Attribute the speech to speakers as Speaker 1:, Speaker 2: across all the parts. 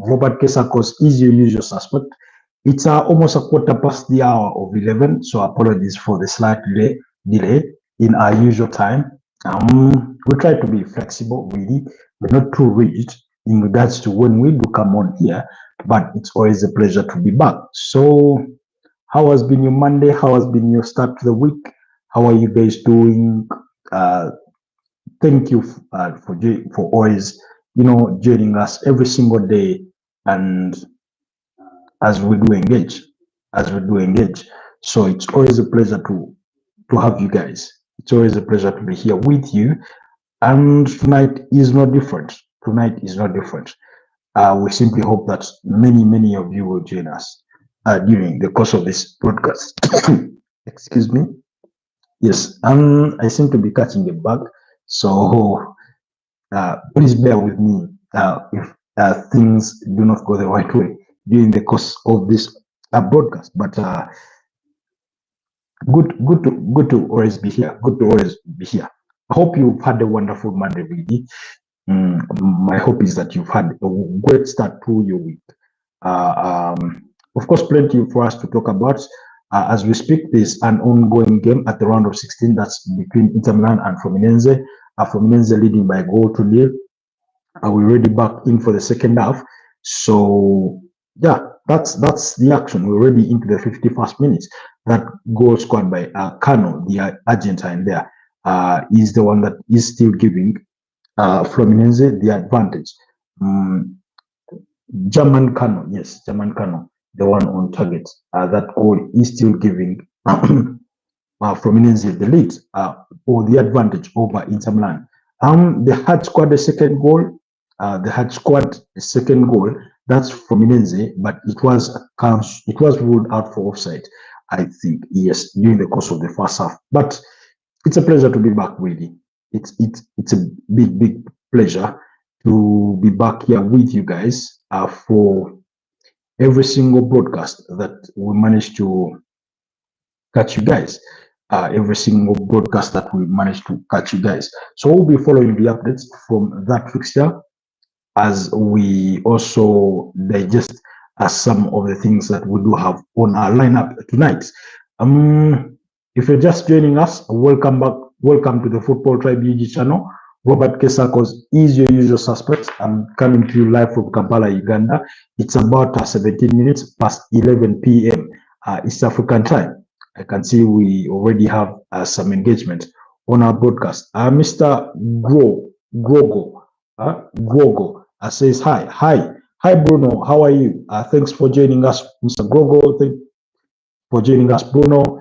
Speaker 1: Robert Kesakos is your usual suspect. It's almost a quarter past the hour of 11, so apologies for the slight delay in our usual time. We try to be flexible, really. We're not too rigid in regards to when we do come on here, but it's always a pleasure to be back. So, how has been your Monday? How has been your start to the week? How are you guys doing? Thank you for always, joining us every single day, and as we do engage, So it's always a pleasure to have you guys. It's always a pleasure to be here with you, and tonight is no different. We simply hope that many of you will join us during the course of this broadcast. Excuse me. Yes, I seem to be catching a bug, so please bear with me if things do not go the right way during the course of this broadcast. But good to always be here. I hope you've had a wonderful Monday, really. My hope is that you've had a great start to your week. Of course, plenty for us to talk about. As we speak, there's an ongoing game at the round of 16 that's between Inter Milan and Fluminense. Fluminense leading by a goal to nil. We're already back in for the second half. So, yeah, that's the action. We're already into the 51st minute. That goal scored by Cano, the Argentine there, is the one that is still giving Fluminense the advantage. German Cano, the one on target. That goal is still giving Fluminense the lead or the advantage over Inter Milan. They had scored a second goal. That's Fluminense, but it was ruled out for offside, I think, yes, during the course of the first half. But it's a pleasure to be back, really. It's a big pleasure to be back here with you guys for every single broadcast that we manage to catch you guys. So we'll be following the updates from that fixture as we also digest some of the things that we do have on our lineup tonight. If you're just joining us, welcome back. Welcome to the Footballtribeug channel. Robert Kesakos is your usual suspect. I'm coming to you live from Kampala, Uganda. It's about 17 minutes past 11 p.m. East African time. I can see we already have some engagement on our broadcast. Mr. Grogo says hi Bruno, how are you? Thanks for joining us, Mr. Grogo. Thanks for joining us, Bruno.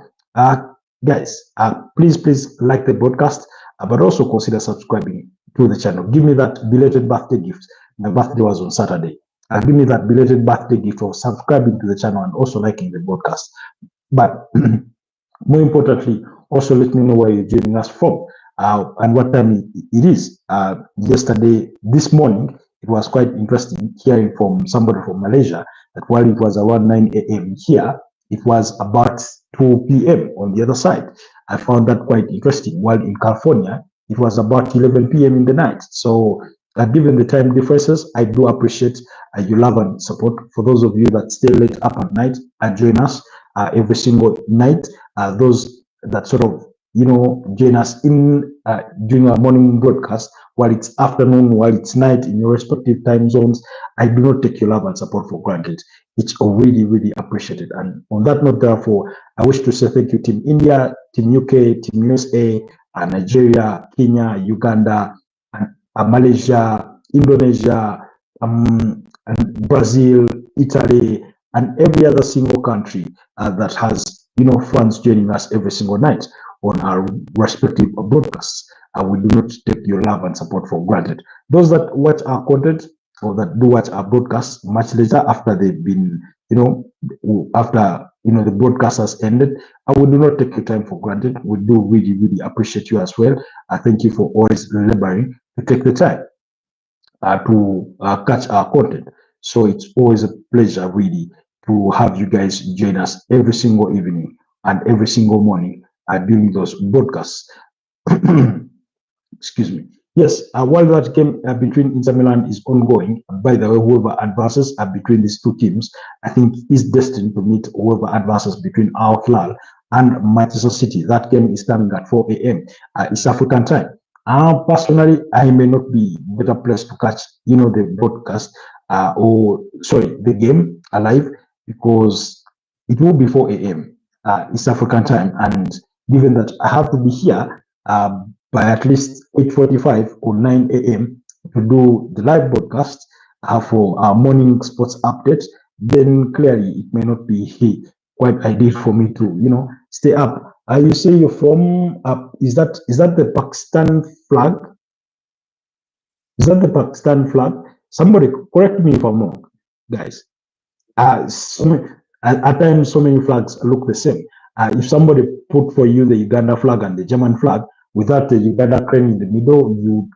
Speaker 1: Guys, please like the broadcast, but also consider subscribing to the channel. Give me that belated birthday gift. My birthday was on Saturday. Give me that belated birthday gift of subscribing to the channel and also liking the broadcast. But more importantly, also let me know where you're joining us from and what time it is. This morning, it was quite interesting hearing from somebody from Malaysia that while it was around 9 a.m. here, it was about 2 p.m. on the other side. I found that quite interesting. While in California, it was about 11 p.m. in the night. So given the time differences, I do appreciate your love and support. For those of you that stay late up at night and join us every single night, those that sort of join us in during our morning broadcast, while it's afternoon, while it's night in your respective time zones, I do not take your love and support for granted. It's really appreciated. And on that note, therefore, I wish to say thank you, Team India, Team UK, Team USA, Nigeria, Kenya, Uganda, and Malaysia, Indonesia, and Brazil, Italy, and every other single country that has fans joining us every single night on our respective broadcasts. We do not take your love and support for granted. Those that watch our content or that do watch our broadcasts much later after they've been, after the broadcast has ended, we do not take your time for granted. We do really appreciate you as well. I thank you for always laboring to take the time to catch our content. So it's always a pleasure really to have you guys join us every single evening and every single morning during those broadcasts. Excuse me. Yes, while that game between Inter Milan is ongoing, by the way, whoever advances between these two teams, I think is destined to meet whoever advances between Al Hilal and Manchester City. That game is coming at 4 a.m. It's African time. Personally, I may not be better placed to catch, the broadcast or sorry, the game alive because it will be 4 a.m. It's African time, and given that I have to be here by at least 8:45 or 9 a.m. to do the live broadcast for our morning sports update, then clearly it may not be quite ideal for me to, stay up. You say you're from, is that the Pakistan flag? Is that the Pakistan flag? Somebody correct me if I'm wrong, guys. So at times, so many flags look the same. If somebody put for you the Uganda flag and the German flag without the Uganda crane in the middle, you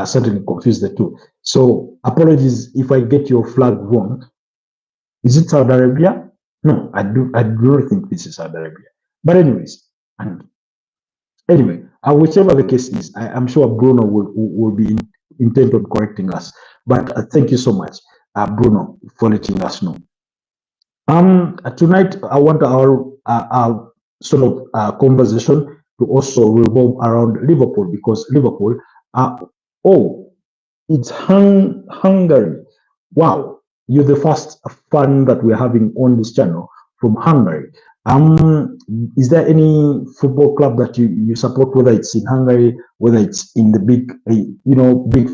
Speaker 1: certainly confuse the two. So apologies if I get your flag wrong. Is it Saudi Arabia? No, I do not think this is Saudi Arabia. But anyways, and anyway, whichever the case is, I'm sure Bruno will be intent on correcting us. But thank you so much, Bruno, for letting us know. Tonight, I want our sort of conversation to also revolve around Liverpool because Liverpool, uh, oh, it's Hungary. Wow, you're the first fan that we're having on this channel from Hungary. Is there any football club that you support, whether it's in Hungary, whether it's in the big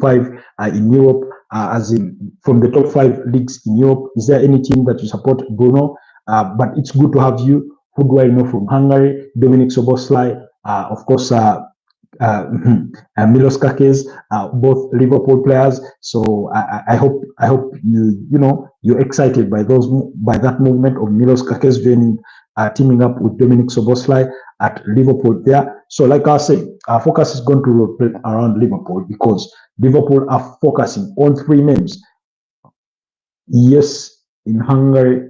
Speaker 1: five in Europe, as in from the top five leagues in Europe? Is there any team that you support, Bruno? But it's good to have you. Who do I know from Hungary? Dominic Soboslai, of course, Milos Kakis, both Liverpool players. So I hope you're excited by that movement of Milos Kakis joining, teaming up with Dominic Soboslai at Liverpool there. So like I say, our focus is going to rotate around Liverpool because Liverpool are focusing on three names. Yes, in Hungary,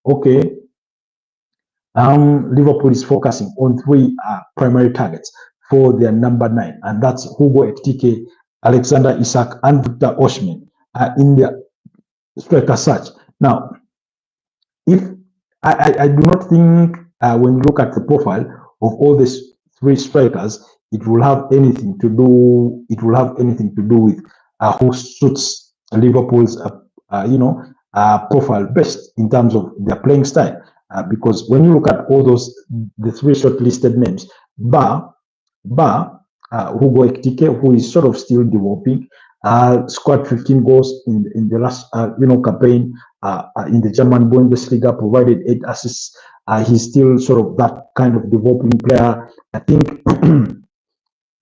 Speaker 1: okay. Liverpool is focusing on three primary targets for their number 9, and that's Hugo Ekitike, Alexander Isak, and Victor Osimhen in their striker search. Now, if I do not think when you look at the profile of all these three strikers, it will have anything to do. It will have anything to do with who suits Liverpool's profile best in terms of their playing style. Because when you look at all the three shortlisted names, bar Hugo Ekitike, who is sort of still developing, scored 15 goals in the last campaign in the German Bundesliga, provided 8 assists. He's still sort of that kind of developing player. I think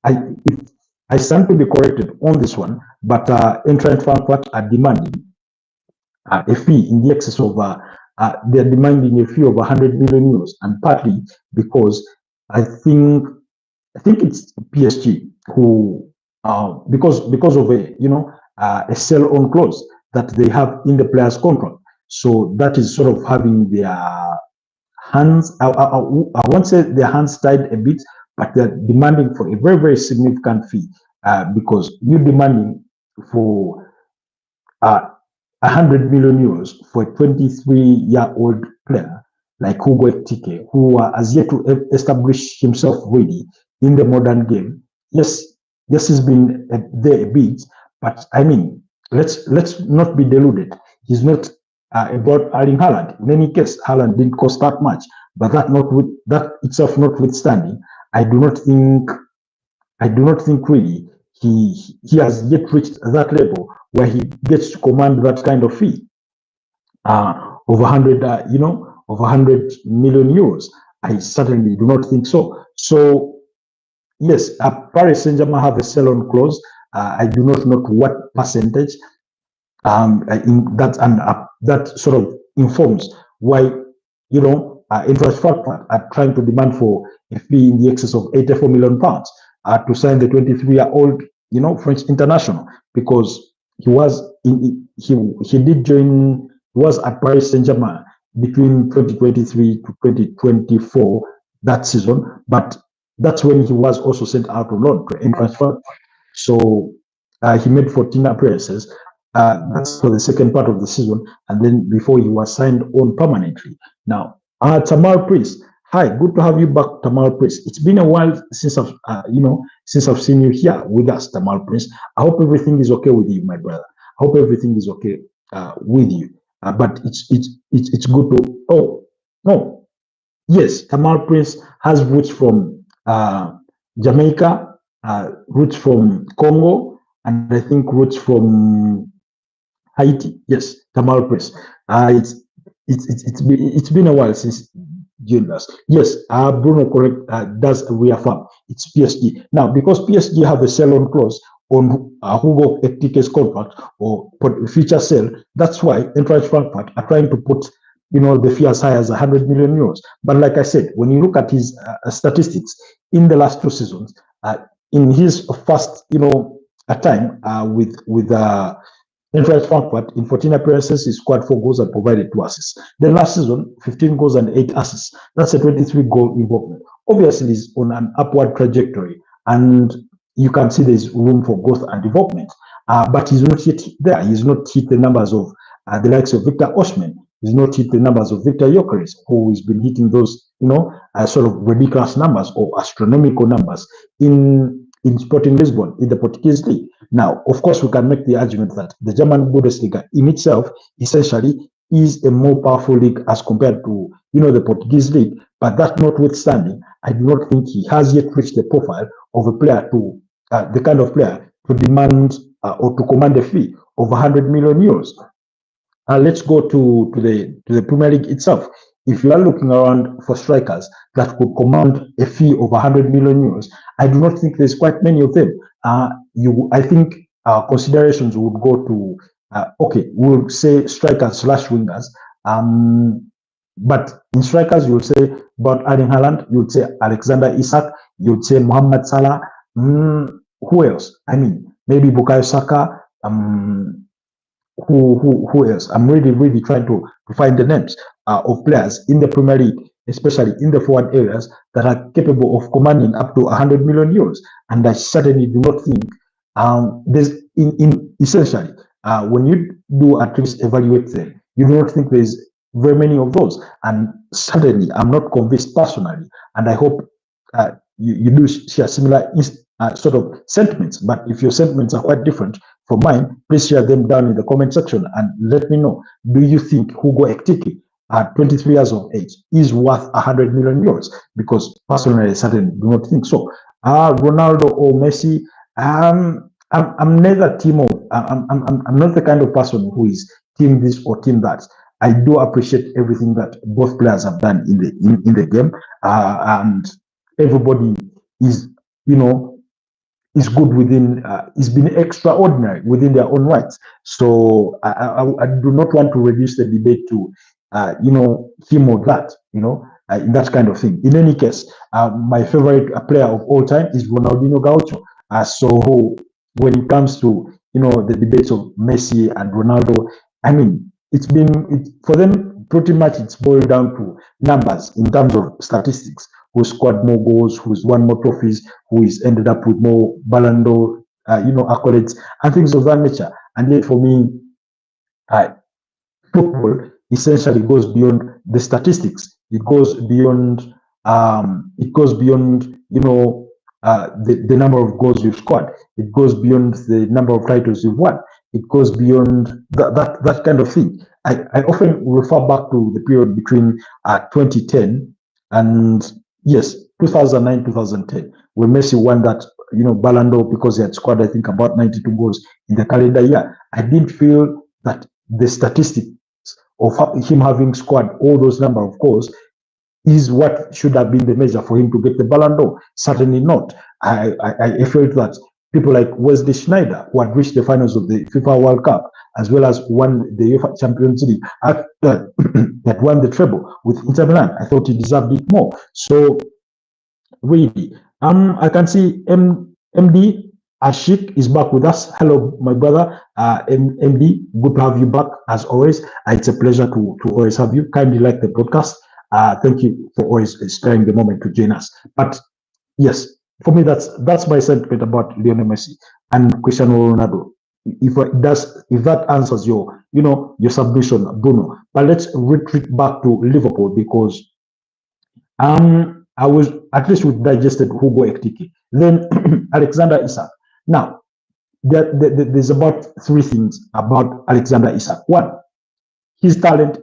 Speaker 1: I stand to be corrected on this one, but Eintracht Frankfurt are demanding a fee in the excess of they're demanding a fee of 100 million euros, and partly because I think it's PSG who because of a sell-on clause that they have in the player's contract. So that is sort of having their hands. I won't say their hands tied a bit, but they're demanding for a very, very significant fee because you're demanding for 100 million euros for a 23-year-old player like Hugo Ekitike, who has yet to establish himself really in the modern game. Yes, he's been there a bit, but I mean, let's not be deluded. He's not about Erling Haaland. In any case, Haaland didn't cost that much, but that itself notwithstanding, I do not think really he has yet reached that level where he gets to command that kind of fee of 100 million euros. I certainly do not think so. So yes, Paris Saint-Germain have a sell-on clause. I do not know to what percentage. In that, and that sort of informs why Eintracht Frankfurt are trying to demand for a fee in the excess of 84 million pounds to sign the 23-year-old French international, because he did join. He was at Paris Saint-Germain between 2023 to 2024 that season, but that's when he was also sent out on loan to Eintracht Frankfurt. So he made 14 appearances. That's for the second part of the season, and then before he was signed on permanently. Now, Tamar Prince. Hi, good to have you back, Tamar Prince. It's been a while since I've seen you here with us, Tamar Prince. I hope everything is okay with you, my brother. I hope everything is okay with you. But it's good to. Oh no, yes, Tamar Prince has roots from Jamaica, roots from Congo, and I think roots from Haiti. Yes, Tamar Prince. It's been a while since Julius. Yes, Bruno correct does reaffirm it's PSG now because PSG have a sell-on clause on Hugo Ekitike's contract or future sale. That's why Eintracht Frankfurt are trying to put the fee as high as 100 million euros. But like I said, when you look at his statistics in the last 2 seasons, in his first time with Eintracht Frankfurt, in 14 appearances, he scored 4 goals and provided 2 assists. Then last season, 15 goals and 8 assists. That's a 23-goal involvement. Obviously, he's on an upward trajectory, and you can see there's room for growth and development. But he's not yet there. He's not hit the numbers of the likes of Victor Osimhen. He's not hit the numbers of Victor Gyökeres, who has been hitting those, sort of ridiculous numbers or astronomical numbers in Sporting Lisbon, in the Portuguese league. Now, of course, we can make the argument that the German Bundesliga in itself essentially is a more powerful league as compared to, the Portuguese league. But that notwithstanding, I do not think he has yet reached the profile of a player the kind of player to demand or to command a fee of 100 million euros. Let's go to the Premier League itself. If you are looking around for strikers that could command a fee of 100 million euros, I do not think there's quite many of them. I think considerations would go to we'll say strikers / wingers. But in strikers, you'll say about Erling Haaland, you'd say Alexander Isak, you'd say Mohamed Salah. Who else? I mean, maybe Bukayo Saka. Who else? I'm really trying to find the names of players in the Premier League, especially in the forward areas, that are capable of commanding up to 100 million euros. And I certainly do not think there's essentially when you do at least evaluate them, you do not think there's very many of those. And certainly, I'm not convinced personally, and I hope you do share similar sort of sentiments. But if your sentiments are quite different from mine, please share them down in the comment section and let me know. Do you think Hugo Ekitike at 23 years of age is worth 100 million euros? Because personally, I certainly do not think so. Ronaldo or Messi, I'm neither team of. I'm not the kind of person who is team this or team that. I do appreciate everything that both players have done in the game, and everybody is is good within. It's been extraordinary within their own rights. So I do not want to reduce the debate to him or that. In that kind of thing. In any case, my favorite player of all time is Ronaldinho Gaucho. So when it comes to the debates of Messi and Ronaldo, I mean, for them pretty much it's boiled down to numbers in terms of statistics. Who scored more goals, who's won more trophies, who is ended up with more Ballon d'Or, accolades and things of that nature. And yet, for me, football essentially goes beyond the statistics. It goes beyond. The number of goals you've scored. It goes beyond the number of titles you've won. It goes beyond that kind of thing. I often refer back to the period between 2010 and 2009, 2010, when Messi won that Ballon d'Or because he had scored, I think, about 92 goals in the calendar year. I didn't feel that the statistics of him having scored all those number of goals is what should have been the measure for him to get the Ballon d'Or. Certainly not. I felt that people like Wesley Sneijder, who had reached the finals of the FIFA World Cup, as well as won the UEFA Champions League, that won the treble with Inter Milan, I thought he deserved it more. So, really, I can see MD Ashik is back with us. Hello, my brother. MD, good to have you back as always. It's a pleasure to always have you. Kindly like the podcast. Thank you for always sparing the moment to join us. But yes, for me, that's my sentiment about Lionel Messi and Cristiano Ronaldo. If that answers your submission, Bruno. But let's retreat back to Liverpool because I was at least we digested Hugo Ekitike, then Alexander Isak. Now there's about three things about Alexander Isak. One, his talent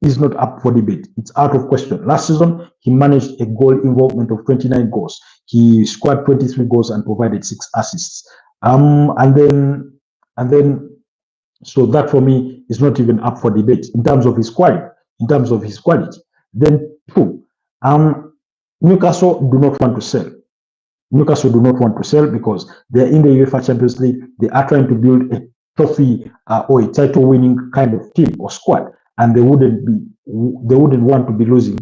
Speaker 1: is not up for debate. It's out of question. Last season, he managed a goal involvement of 29 goals. He scored 23 goals and provided 6 assists. And then, so that for me is not even up for debate in terms of his quality. Then two, Newcastle do not want to sell. Newcastle do not want to sell because they're in the UEFA Champions League. They are trying to build a trophy or a title-winning kind of team or squad, and they wouldn't want to be losing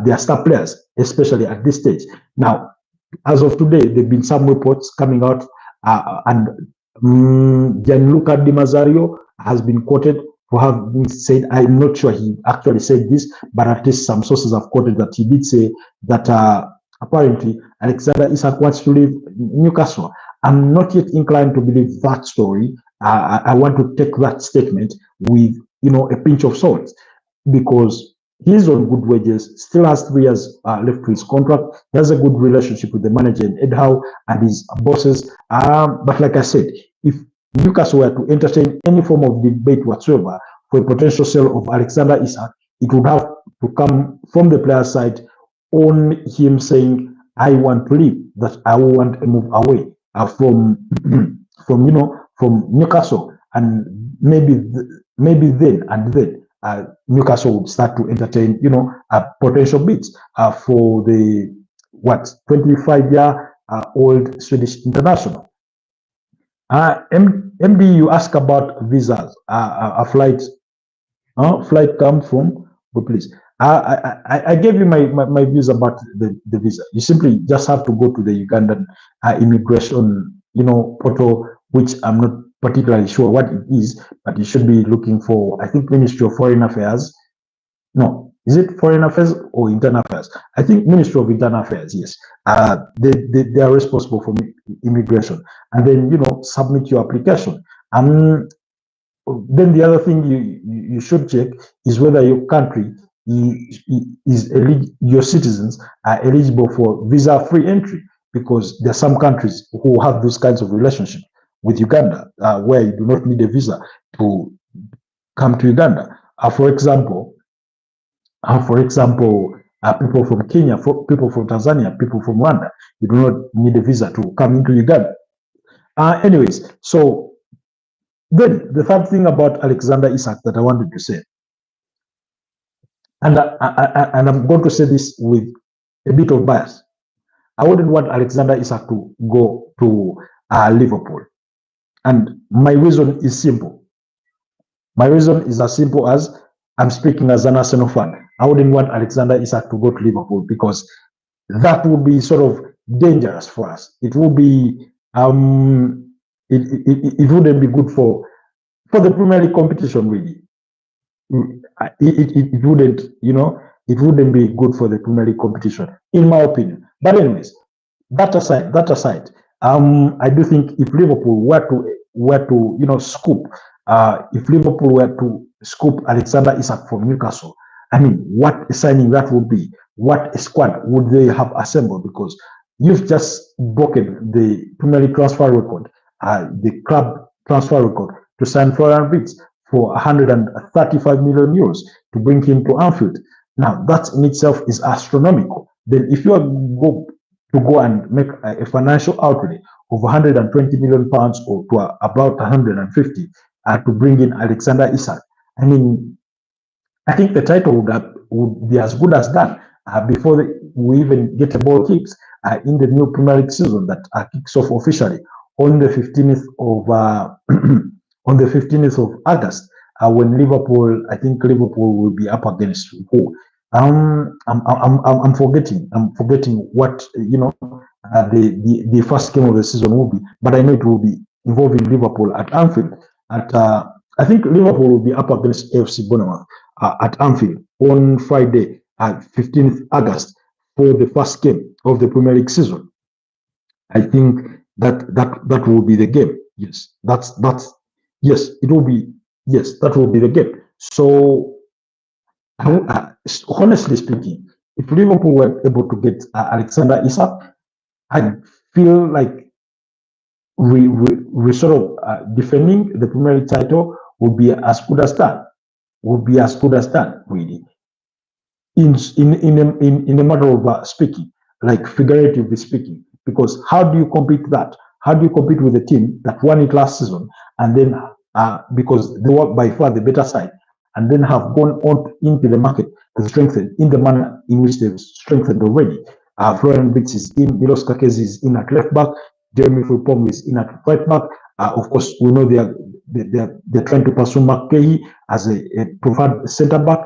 Speaker 1: their star players, especially at this stage. Now, as of today, there've been some reports coming out, and Gianluca Di Mazzario has been quoted for having said, I'm not sure he actually said this, but at least some sources have quoted that he did say that apparently Alexander Isak wants to leave Newcastle. I'm not yet inclined to believe that story. I want to take that statement with a pinch of salt because he's on good wages, still has 3 years left to his contract. He has a good relationship with the manager and Ed Howe and his bosses. But like I said, if Newcastle were to entertain any form of debate whatsoever for a potential sale of Alexander Isak, it would have to come from the player side on him saying, I want to leave, that I want to move away from Newcastle, and maybe then Newcastle would start to entertain potential bids for the 25-year old Swedish international. MD, you ask about visas. A flight comes from, but please. I gave you my views about the visa. You simply just have to go to the Ugandan immigration portal, which I'm not particularly sure what it is, but you should be looking for, I think, Ministry of Foreign Affairs. No, is it Foreign Affairs or Internal Affairs? I think Ministry of Internal Affairs, yes. They are responsible for immigration. And then, submit your application. Then the other thing you should check is whether your country your citizens are eligible for visa-free entry, because there are some countries who have those kinds of relationships with Uganda, where you do not need a visa to come to Uganda. For example, people from Kenya, people from Tanzania, people from Rwanda, you do not need a visa to come into Uganda. Anyways, so then the third thing about Alexander Isak that I wanted to say, and I'm going to say this with a bit of bias, I wouldn't want Alexander Isak to go to Liverpool. And my reason is simple. My reason is as simple as I'm speaking as an Arsenal fan. I wouldn't want Alexander Isak to go to Liverpool because that would be sort of dangerous for us. It would be it wouldn't be good for the Premier League competition, really. It wouldn't, it wouldn't be good for the Premier League competition, in my opinion. But anyways, that aside, I do think if Liverpool were to scoop, if Liverpool were to scoop Alexander Isak from Newcastle, I mean, what a signing that would be! What a squad would they have assembled? Because you've just broken the Premier League transfer record, the club transfer record, to sign Florian Wirtz for 135 million euros to bring him to Anfield. Now, that in itself is astronomical. Then if you are go and make a financial outlay of 120 million pounds or to about 150 to bring in Alexander Isak, I mean, I think the title would be as good as done before we even get a ball kicked in the new Premier League season that kicks off officially on the 15th of on the 15th of August, when Liverpool, I think Liverpool will be up against who? I'm forgetting what the first game of the season will be, but I know it will be involving Liverpool at Anfield. I think Liverpool will be up against AFC Bournemouth at Anfield on Friday, 15th August, for the first game of the Premier League season. I think that will be the game. Yes, that's yes, it will be yes, that will be the game. So honestly speaking, if Liverpool were able to get Alexander Isak, I feel like we sort of defending the Premier League title will be as good as done. Will be as good as done, really. In a matter of speaking, like figuratively speaking, because how do you compete that? How do you compete with a team that won it last season and then because they were by far the better side and then have gone on into the market to strengthen in the manner in which they've strengthened already? Florian Wirtz is in, Milos Kakezi is in at left back, Jeremy Frimpong is in at right back. Of course, we know they're trying to pursue McKay as a preferred centre back.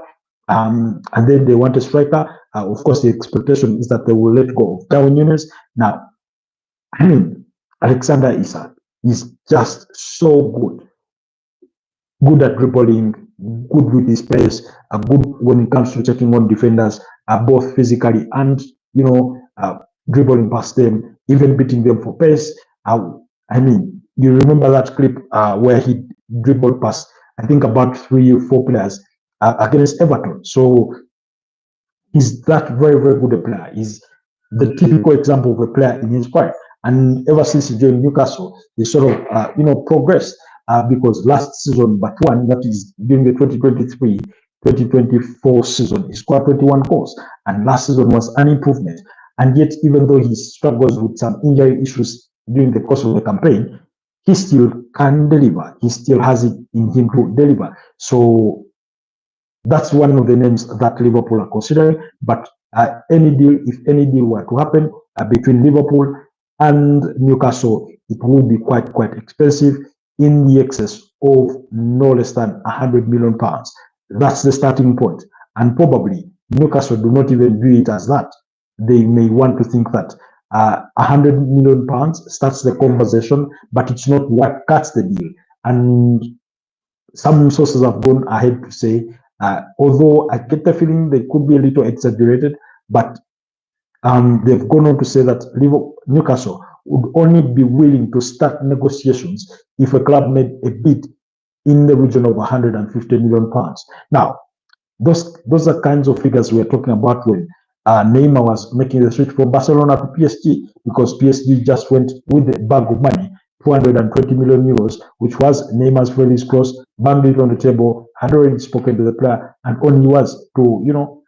Speaker 1: And then they want a striker. Of course, the expectation is that they will let go of Darwin Nunes. Now, I mean, Alexander Isak is just so good at dribbling, good with his pace, good when it comes to taking on defenders, both physically and dribbling past them, even beating them for pace. I mean, you remember that clip where he dribbled past, I think about 3 or 4 players against Everton. So he's that very good a player. He's the typical example of a player in his prime. And ever since he joined Newcastle, he sort of progressed because last season, but one that is during the 2023-2024 season, he scored 21 goals, and last season was an improvement. And yet, even though he struggles with some injury issues during the course of the campaign, he still can deliver. He still has it in him to deliver. So that's one of the names that Liverpool are considering. But if any deal were to happen between Liverpool and Newcastle, it will be quite expensive, in the excess of no less than £100 million. That's the starting point. And probably Newcastle do not even view it as that. They may want to think that £100 million starts the conversation, but it's not what cuts the deal. And some sources have gone ahead to say, although I get the feeling they could be a little exaggerated, but they've gone on to say that Newcastle would only be willing to start negotiations if a club made a bid in the region of £150 million. Now, those are kinds of figures we're talking about when Neymar was making the switch from Barcelona to PSG, because PSG just went with a bag of money, 220 million euros, which was Neymar's release clause, banged it on the table, had already spoken to the player, and only was to,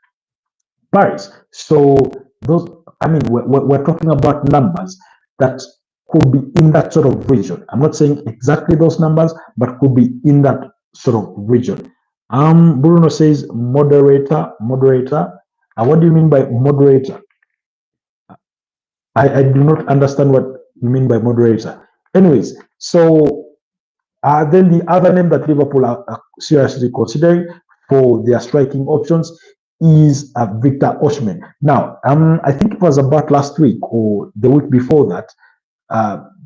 Speaker 1: Paris. So those, I mean, we're talking about numbers that could be in that sort of region. I'm not saying exactly those numbers, but could be in that sort of region. Bruno says moderator. What do you mean by moderator? I do not understand what you mean by moderator. Anyways, so then the other name that Liverpool are seriously considering for their striking options is Victor Osimhen. Now, I think it was about last week or the week before that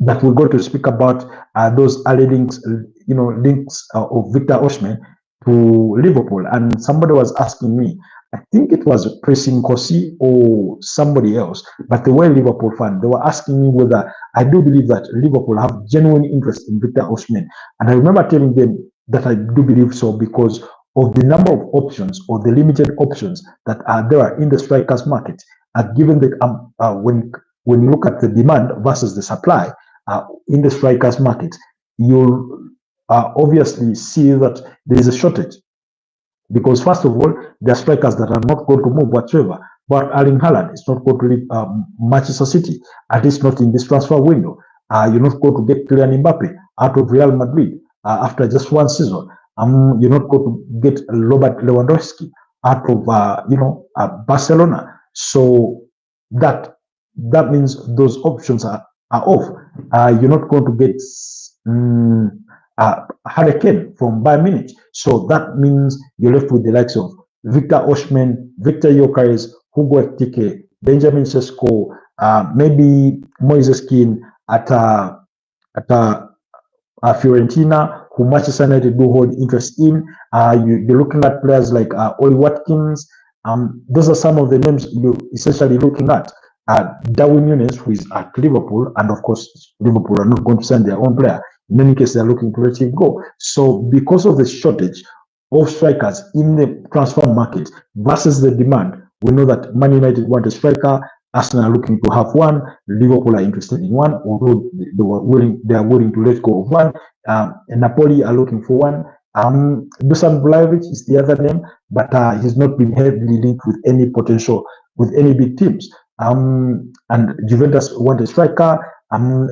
Speaker 1: that we're going to speak about those early links, links of Victor Osimhen to Liverpool. And somebody was asking me, I think it was Pressing Kosi or somebody else, but they were Liverpool fan. They were asking me whether I do believe that Liverpool have genuine interest in Victor Osimhen. And I remember telling them that I do believe so because of the number of options or the limited options that are there in the strikers market. Given the when you look at the demand versus the supply in the strikers market, you'll obviously see that there is a shortage. Because first of all, there are strikers that are not going to move whatsoever. But Erling Haaland is not going to leave Manchester City, at least not in this transfer window. You're not going to get Kylian Mbappe out of Real Madrid after just one season. You're not going to get Robert Lewandowski out of Barcelona. So that means those options are off. You're not going to get Hurricane from Bayern Munich. So that means you're left with the likes of Victor Osimhen, Victor Gyökeres, Hugo Ekitike, Benjamin Sesko, maybe Moises Kean at Fiorentina, who Manchester United do hold interest in. You're looking at players like Oli Watkins. Those are some of the names you're essentially looking at. Darwin Nunes, who is at Liverpool, and of course, Liverpool are not going to send their own player. In any case, they're looking to let him go. So, because of the shortage of strikers in the transfer market versus the demand, we know that Man United want a striker, Arsenal are looking to have one, Liverpool are interested in one, although they are willing to let go of one. And Napoli are looking for one. Dusan Vlahovic is the other name, but he's not been heavily linked with any potential, with any big teams. And Juventus want a striker.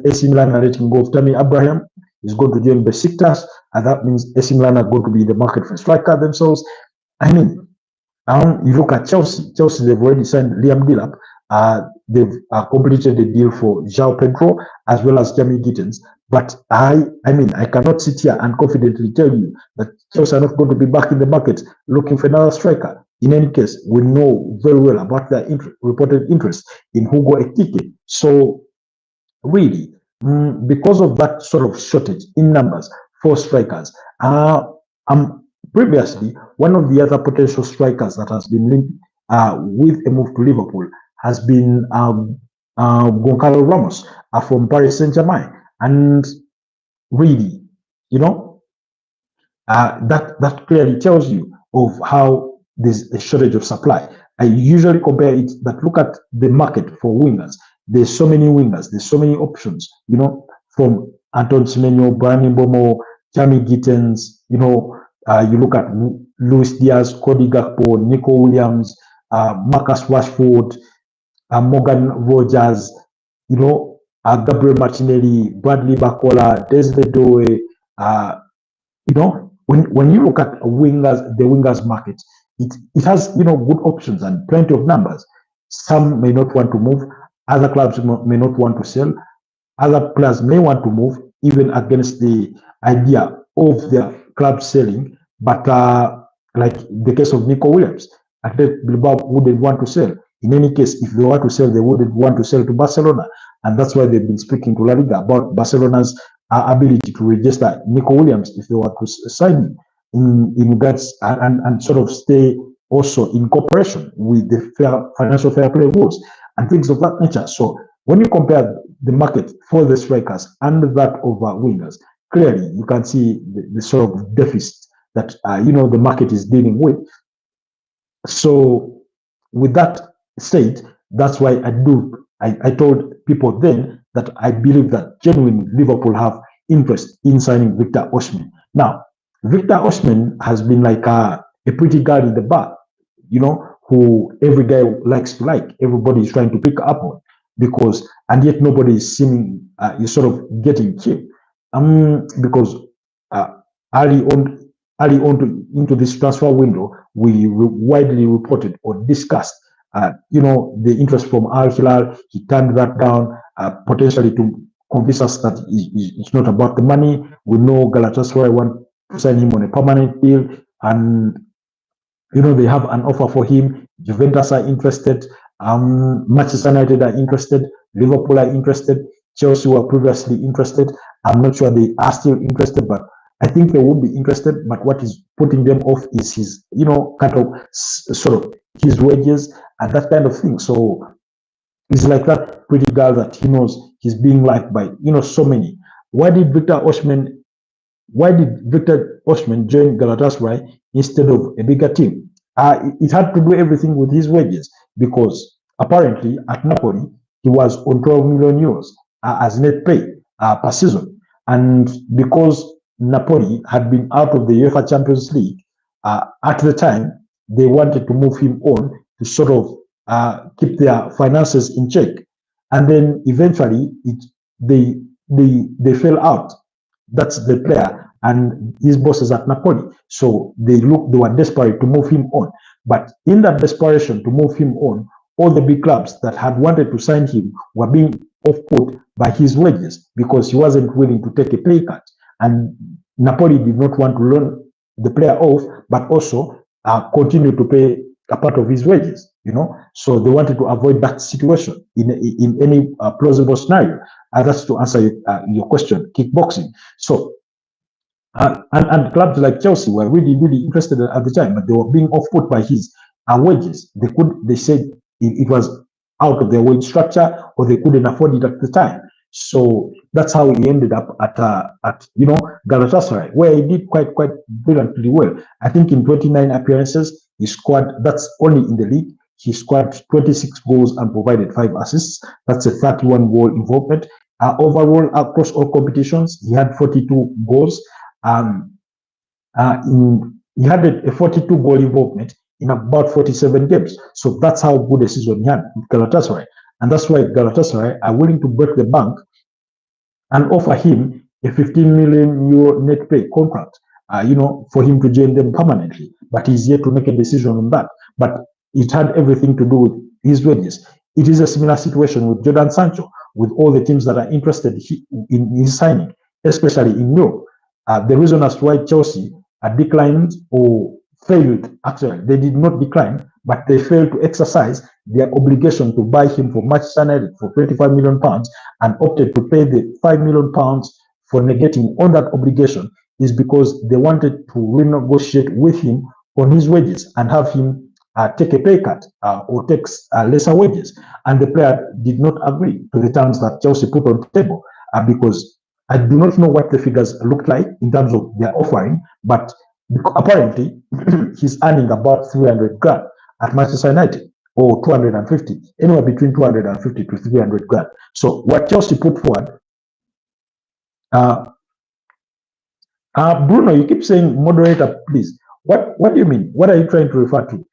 Speaker 1: AC Milan are letting go of Tammy Abraham. He's going to join Besiktas, and that means AC Milan are going to be in the market for a striker themselves. I mean, you look at Chelsea. Chelsea, they've already signed Liam Delap. They've completed the deal for João Pedro as well as Jamie Gittens. But I mean, I cannot sit here and confidently tell you that Chelsea are not going to be back in the market looking for another striker. In any case, we know very well about their reported interest in Hugo Ekitike. So, really, because of that sort of shortage in numbers for strikers, previously, one of the other potential strikers that has been linked with a move to Liverpool has been Goncalo Ramos from Paris Saint-Germain. And really, you know, that clearly tells you of how there's a shortage of supply. I usually compare it, but look at the market for wingers. There's so many wingers, there's so many options, you know, from Anton Semenyo, Brian Mbomo, Jamie Gittens, you know, you look at Luis Diaz, Cody Gakpo, Nico Williams, Marcus Rashford, Morgan Rogers, you know, Gabriel Martinelli, Bradley Bacola, Desiree Doe. You know, when you look at wingers, the wingers market, it has, you know, good options and plenty of numbers. Some may not want to move. Other clubs may not want to sell. Other players may want to move, even against the idea of their club selling. But like the case of Nico Williams, Athletic Bilbao wouldn't want to sell. In any case, if they want to sell, they wouldn't want to sell to Barcelona. And that's why they've been speaking to La Liga about Barcelona's ability to register Nico Williams if they want to sign him in regards and sort of stay also in cooperation with the financial fair play rules and things of that nature. So when you compare the market for the strikers and that of wingers, clearly you can see the sort of deficit that you know, the market is dealing with. So with that said, that's why I told people then that I believe that genuinely Liverpool have interest in signing Victor Osimhen. Now, Victor Osimhen has been like a pretty guy in the bar, you know, who every guy likes to like. Everybody is trying to pick up on because, and yet nobody is seeming, is sort of getting cheap. Because early on into this transfer window, we widely reported or discussed, you know, the interest from Al Hilal. He turned that down, potentially to convince us that it's not about the money. We know Galatasaray want to sign him on a permanent deal, and you know, they have an offer for him. Juventus are interested. Manchester United are interested. Liverpool are interested. Chelsea were previously interested. I'm not sure they are still interested, but I think they would be interested. But what is putting them off is his, you know, kind of sort of his wages and that kind of thing. So he's like that pretty girl that he knows he's being liked by, you know, so many. Why did Victor Osimhen join Galatasaray instead of a bigger team? It had to do everything with his wages, because apparently at Napoli he was on 12 million euros as net pay per season, and because Napoli had been out of the UEFA Champions League at the time, they wanted to move him on to sort of keep their finances in check, and then eventually they fell out. That's the player and his bosses at Napoli. So they were desperate to move him on. But in that desperation to move him on, all the big clubs that had wanted to sign him were being off-put by his wages because he wasn't willing to take a pay cut. And Napoli did not want to loan the player off, but also continue to pay a part of his wages, you know. So they wanted to avoid that situation in any plausible scenario. That's to answer your question, kickboxing. So, and clubs like Chelsea were really interested at the time, but they were being off-put by his wages. They said it was out of their wage structure, or they couldn't afford it at the time. So that's how he ended up at Galatasaray, where he did quite brilliantly well. I think in 29 appearances, he scored. That's only in the league. He scored 26 goals and provided 5 assists. That's a 31 goal involvement. Overall, across all competitions, he had 42 goals. He had a 42 goal involvement in about 47 games. So that's how good a season he had with Galatasaray. And that's why Galatasaray are willing to break the bank and offer him a 15 million euro net pay contract, for him to join them permanently. But he's yet to make a decision on that. But it had everything to do with his wages. It is a similar situation with Jadon Sancho, with all the teams that are interested in his signing, especially in Europe. The reason as to why Chelsea declined or failed, actually, they did not decline, but they failed to exercise their obligation to buy him for Manchester United for £25 million and opted to pay the £5 million for negating on that obligation, is because they wanted to renegotiate with him on his wages and have him take a pay cut or take lesser wages. And the player did not agree to the terms that Chelsea put on the table, because I do not know what the figures looked like in terms of their offering, but apparently he's earning about 300 grand at Manchester United, or 250, anywhere between 250 to 300 grand. So what Chelsea put forward, Bruno, you keep saying moderator, please. What do you mean? What are you trying to refer to?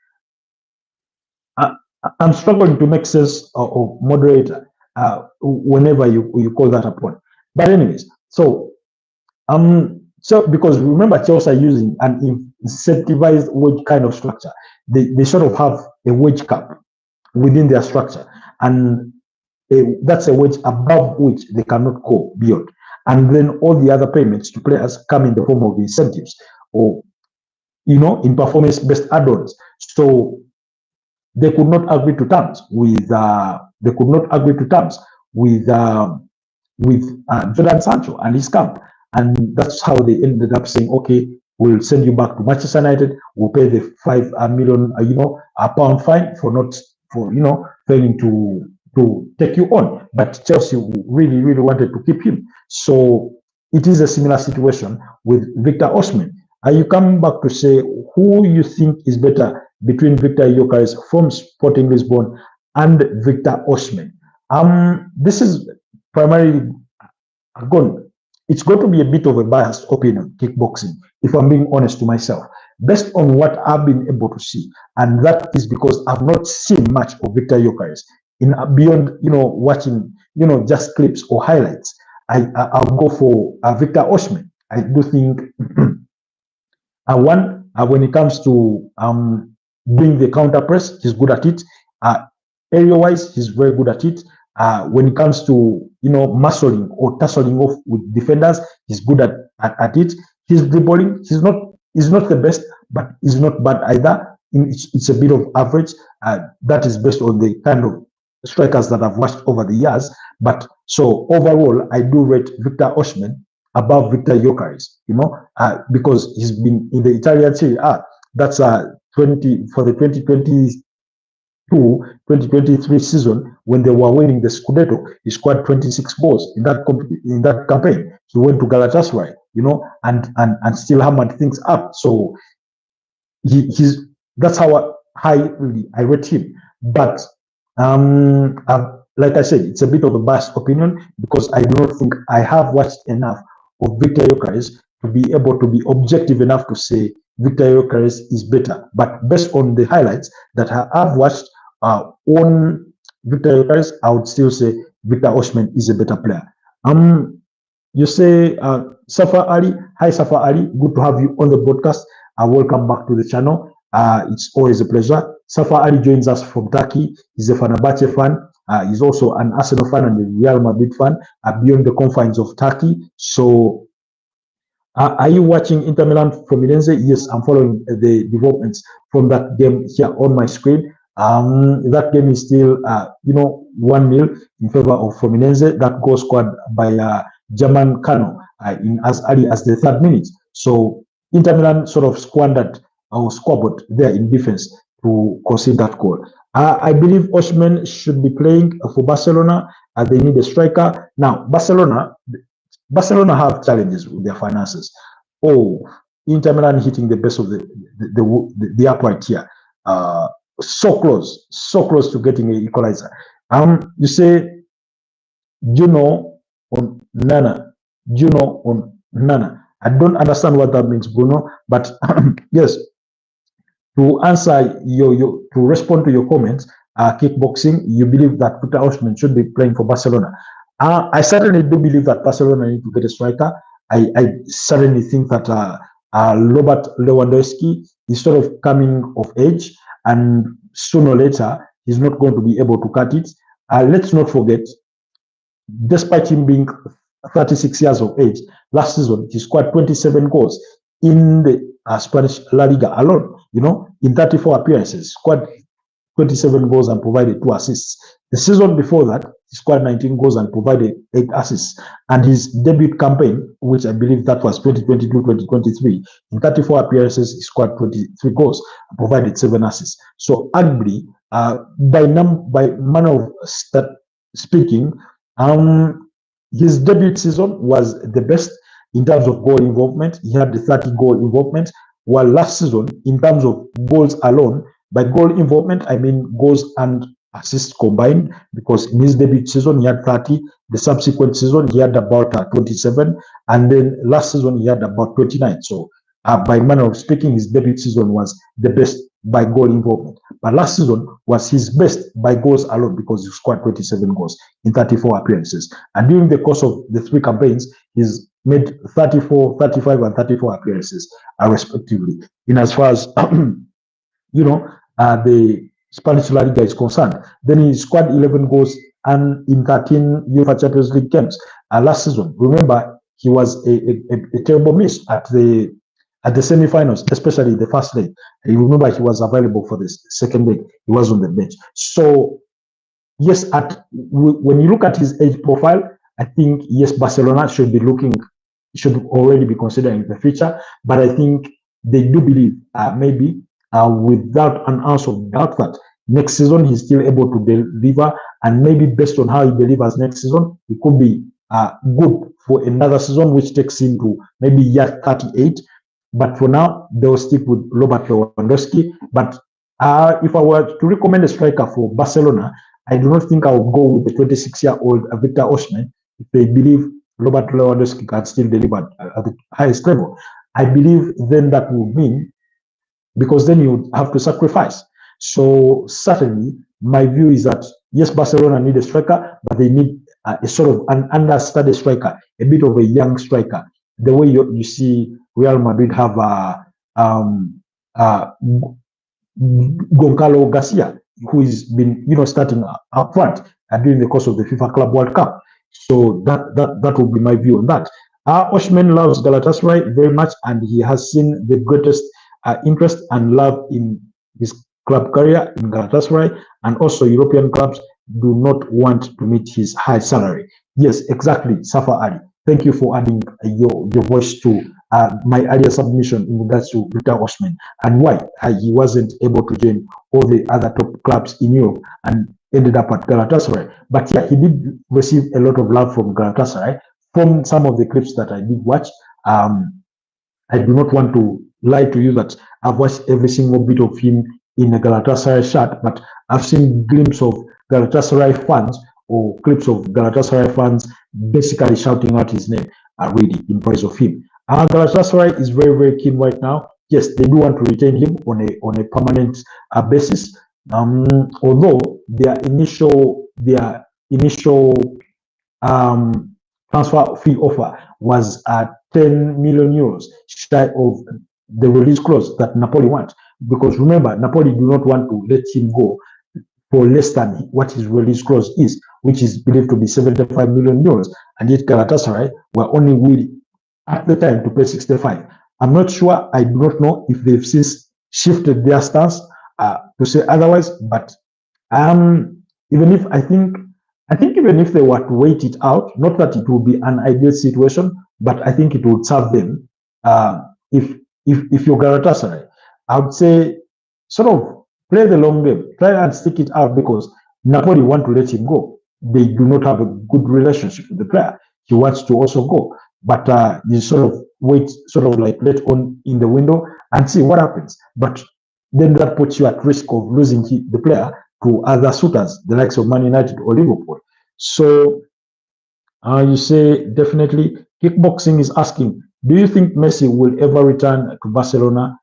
Speaker 1: I'm struggling to make sense of moderator whenever you call that upon. But anyways, so because remember, Chelsea are using an incentivized wage kind of structure. They sort of have a wage cap within their structure, and that's a wage above which they cannot go beyond. And then all the other payments to players come in the form of incentives, or in performance-based add-ons. So they could not agree to terms with Jadon Sancho and his camp, and that's how they ended up saying, okay, we'll send you back to Manchester United. We'll pay the £5 million pound fine for failing to take you on. But Chelsea really wanted to keep him. So it is a similar situation with Victor Osimhen. You come back to say who you think is better between Victor Gyökeres from Sporting Lisbon and Victor Osimhen. This is primarily it's going to be a bit of a biased opinion, kickboxing, if I'm being honest to myself, based on what I've been able to see. And that is because I've not seen much of Victor Gyökeres beyond, watching, just clips or highlights. I'll go for Victor Osimhen. I do think when it comes to doing the counter press, he's good at it. Area-wise, he's very good at it. When it comes to muscling or tussling off with defenders, he's good at it. His dribbling, he's not the best, but he's not bad either. It's a bit of average. That is based on the kind of strikers that I've watched over the years. But so overall, I do rate Victor Osimhen above Victor Gyökeres, because he's been in the Italian Serie A. That's for the 2022-2023 season, when they were winning the Scudetto. He scored 26 goals in that campaign. He went to Galatasaray, and still hammered things up. So that's how highly I rate him. But like I said, it's a bit of a biased opinion, because I do not think I have watched enough of Victor Gyökeres to be able to be objective enough to say Victor Gyökeres is better. But based on the highlights that I've watched on Victor Gyökeres, I would still say Victor Osimhen is a better player. You say Safar Ali. Hi Safar Ali, good to have you on the broadcast. Welcome back to the channel. It's always a pleasure. Safar Ali joins us from Turkey. He's a Fenerbahce fan. He's also an Arsenal fan and a Real Madrid fan beyond the confines of Turkey. So, are you watching Inter Milan Fluminense? Yes, I'm following the developments from that game here on my screen. That game is still, 1-0 in favor of Fluminense. That goal scored by German Kano in as early as the 3rd minute. So Inter Milan sort of squandered or squabbled there in defense to concede that goal. I believe Osimhen should be playing for Barcelona. They need a striker. Now, Barcelona have challenges with their finances. Oh, Inter Milan hitting the best of the upright here. So close to getting an equalizer. You say Juno on Nana, Juno on Nana. I don't understand what that means, Bruno, but yes, to answer to respond to your comments, kickboxing, you believe that Victor Osimhen should be playing for Barcelona. I certainly do believe that Barcelona need to get a striker. I certainly think that Robert Lewandowski is sort of coming of age, and sooner or later he's not going to be able to cut it. Let's not forget, despite him being 36 years of age, last season he scored 27 goals in the Spanish La Liga alone. In 34 appearances, scored 27 goals and provided 2 assists. The season before that, he scored 19 goals and provided 8 assists. And his debut campaign, which I believe that was 2022-2023, in 34 appearances, he scored 23 goals and provided 7 assists. So arguably, by manner of speaking, his debut season was the best in terms of goal involvement. He had the 30 goal involvement, while last season, in terms of goals alone, by goal involvement, I mean goals and assists combined, because in his debut season, he had 30. The subsequent season, he had about 27. And then last season, he had about 29. So by manner of speaking, his debut season was the best by goal involvement. But last season was his best by goals alone, because he scored 27 goals in 34 appearances. And during the course of the 3 campaigns, he's made 34, 35, and 34 appearances, respectively. In as far as the Spanish La Liga is concerned, then he scored 11 goals and in 13 UEFA Champions League games last season. Remember, he was a terrible miss at the semi-finals, especially the first leg. You remember he was available for the second leg. He was on the bench. So yes, when you look at his age profile, I think yes, Barcelona should already be considering the future. But I think they do believe maybe without an ounce of doubt that next season he's still able to deliver, and maybe based on how he delivers next season, he could be good for another season, which takes him to maybe year 38. But for now, they'll stick with Robert Lewandowski. But if I were to recommend a striker for Barcelona, I do not think I would go with the 26-year-old Victor Osimhen if they believe Robert Lewandowski can still deliver at the highest level. I believe then that would mean, because then you have to sacrifice. So certainly, my view is that yes, Barcelona need a striker, but they need a sort of an understudy striker, a bit of a young striker. The way you see Real Madrid have Goncalo Garcia, who has been starting up front during the course of the FIFA Club World Cup. So that would be my view on that. Osimhen loves Galatasaray very much, and he has seen the greatest interest and love in his club career in Galatasaray, and also European clubs do not want to meet his high salary. Yes, exactly, Safa Ali. Thank you for adding your voice to my earlier submission in regards to Victor Osimhen and why he wasn't able to join all the other top clubs in Europe and ended up at Galatasaray. But yeah, he did receive a lot of love from Galatasaray. From some of the clips that I did watch, I do not want to lie to you that I've watched every single bit of him in a Galatasaray shirt, but I've seen glimpses of Galatasaray fans or clips of Galatasaray fans basically shouting out his name really in praise of him. Galatasaray is very, very keen right now. Yes, they do want to retain him on a permanent basis. Although their initial transfer fee offer was 10 million euros, shy of the release clause that Napoli want. Because remember, Napoli do not want to let him go for less than what his release clause is, which is believed to be 75 million euros. And yet Galatasaray were only willing at the time to pay 65. I'm not sure. I do not know if they've since shifted their stance to say otherwise. But even if I think even if they were to wait it out, not that it would be an ideal situation, but I think it would serve them. If you're Galatasaray, I would say sort of Play the long game. Try and stick it out because Napoli want to let him go. They do not have a good relationship with the player. He wants to also go. But you sort of wait, sort of like let on in the window and see what happens. But then that puts you at risk of losing the player to other suitors, the likes of Man United or Liverpool. So you say definitely. Kickboxing is asking, do you think Messi will ever return to Barcelona,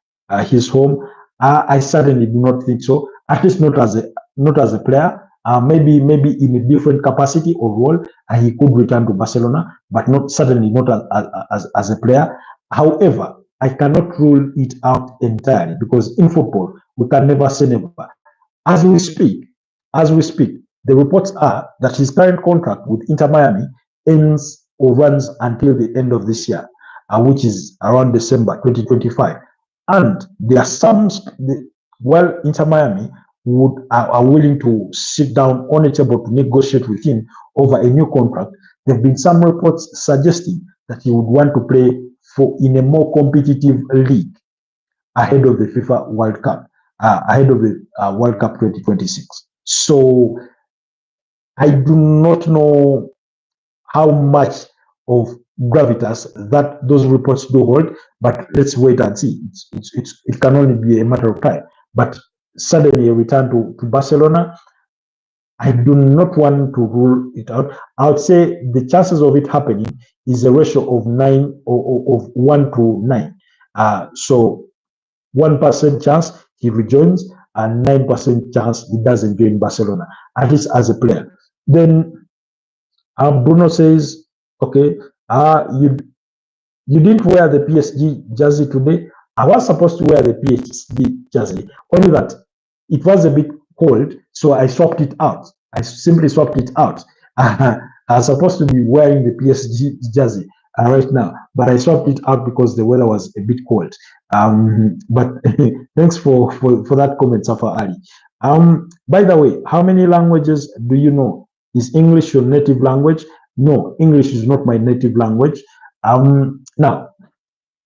Speaker 1: his home? I certainly do not think so. At least not as a player. Maybe in a different capacity or role, he could return to Barcelona, but certainly not as a player. However, I cannot rule it out entirely because in football we can never say never. As we speak, the reports are that his current contract with Inter Miami ends or runs until the end of this year, which is around December 2025. And there are while Inter Miami are willing to sit down on a table to negotiate with him over a new contract, there have been some reports suggesting that he would want to play in a more competitive league ahead of the FIFA World Cup, ahead of the World Cup 2026. So I do not know how much of gravitas that those reports do hold, but let's wait and see. It can only be a matter of time. But suddenly a return to Barcelona, I do not want to rule it out. I would say the chances of it happening is a ratio of 1 to 9. So 1% chance he rejoins and 9% chance he doesn't join Barcelona, at least as a player. Then Bruno says, okay, you didn't wear the PSG jersey today. I was supposed to wear the PSG jersey, only that it was a bit cold, so I swapped it out. I simply swapped it out. I was supposed to be wearing the PSG jersey right now, but I swapped it out because the weather was a bit cold. But thanks for that comment, Safa Ali. By the way, how many languages do you know? Is English your native language? No, English is not my native language. Now,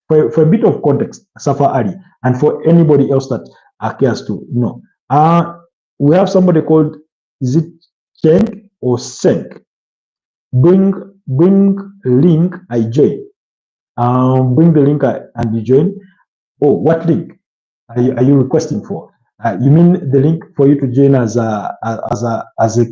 Speaker 1: for a bit of context, Safa Ali, and for anybody else that cares to know, we have somebody called, is it Cheng or Senk? Bring link, I join. Bring the link and you join. Oh, what link are you requesting for? You mean the link for you to join as a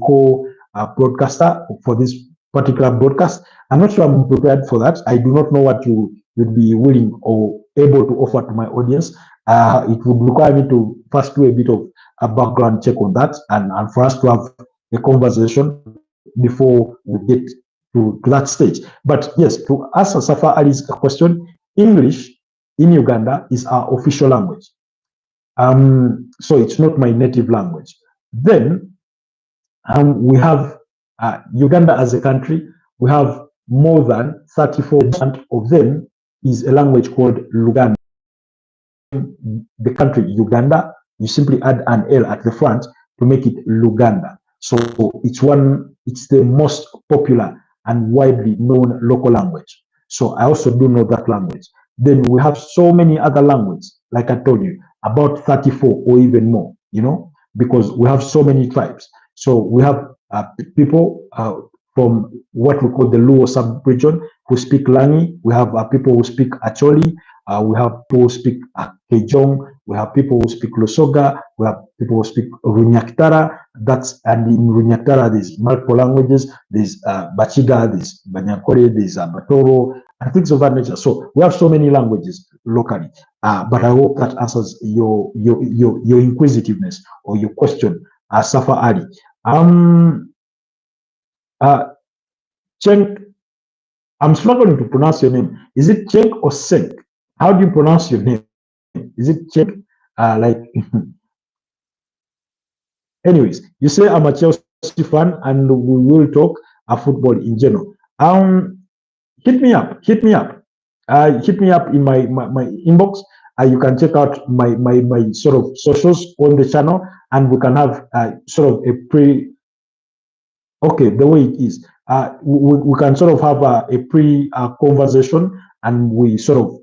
Speaker 1: co-broadcaster for this particular broadcast? I'm not sure I'm prepared for that. I do not know what you would be willing or able to offer to my audience. It would require me to first do a bit of a background check on that and for us to have a conversation before we get to that stage. But yes, to answer Safa Ali's question, English in Uganda is our official language. So it's not my native language. Then we have Uganda as a country. We have more than 34% of them is a language called Luganda. The country Uganda, you simply add an L at the front to make it Luganda. So it's the most popular and widely known local language. So I also do know that language. Then we have so many other languages, like I told you, about 34 or even more, because we have so many tribes. So we have people from what we call the Luo sub-region who speak Langi. We have people who speak Acholi. We have people who speak Kejong. We have people who speak Losoga. We have people who speak Runyaktara. And in Runyaktara, there's multiple languages. There's Bachiga, there's Banyakore, there's Batoro, and things of that nature. So we have so many languages locally. But I hope that answers your inquisitiveness or your question, Safa Ali. Cheng, I'm struggling to pronounce your name. Is it Cheng or Senk? How do you pronounce your name? Is it Cheng? Anyways, you say I'm a Chelsea fan and we will talk football in general. Hit me up. Hit me up in my inbox. You can check out my sort of socials on the channel, and we can have sort of the way it is. We can sort of have a pre conversation, and we sort of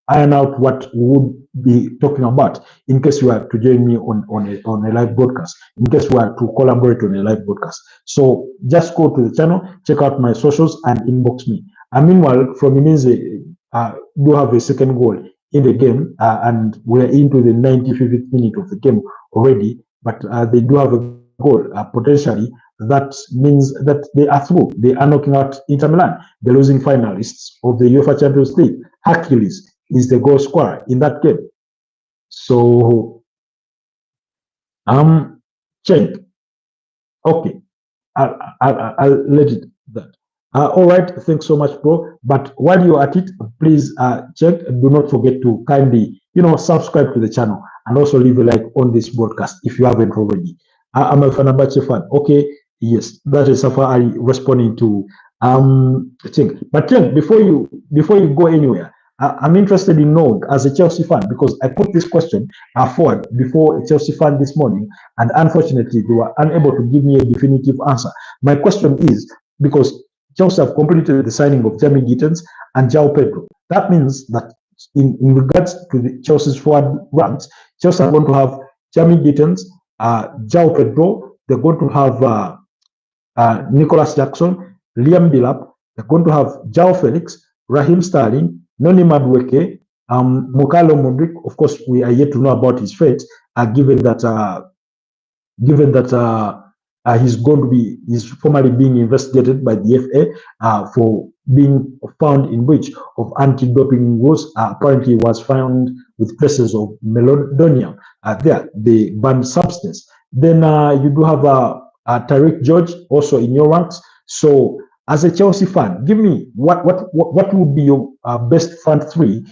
Speaker 1: iron out what we would be talking about in case you are to join me on a live broadcast, in case we are to collaborate on a live broadcast. So just go to the channel, check out my socials, and inbox me. And meanwhile, from Ininze, do have a second goal in the game, and we're into the 95th minute of the game already, but they do have a goal potentially. That means that they are through. They are knocking out Inter Milan, the losing finalists of the UEFA Champions League. Hercules is the goal scorer in that game. So, check. Okay, I'll let it that. All right, thanks so much, bro. But while you're at it, please check. Do not forget to kindly, subscribe to the channel and also leave a like on this broadcast if you haven't already. I'm a Fenerbahce fan. Okay, yes, that is Safari responding to thing. But then before you go anywhere, I'm interested in knowing as a Chelsea fan, because I put this question forward before a Chelsea fan this morning, and unfortunately they were unable to give me a definitive answer. My question is, because Chelsea have completed the signing of Jamie Gittens and João Pedro. That means that in regards to the Chelsea's forward ranks, Chelsea are going to have Jamie Gittens, João Pedro. They're going to have Nicholas Jackson, Liam Delap. They're going to have João Felix, Raheem Sterling, Noni Madueke, Mukalo Mudryk. Of course, we are yet to know about his fate, given that he's formally being investigated by the FA for being found in breach of anti-doping rules. Apparently, he was found with traces of meldonium the banned substance. Then you do have Tariq George also in your ranks. So, as a Chelsea fan, give me what would be your best front three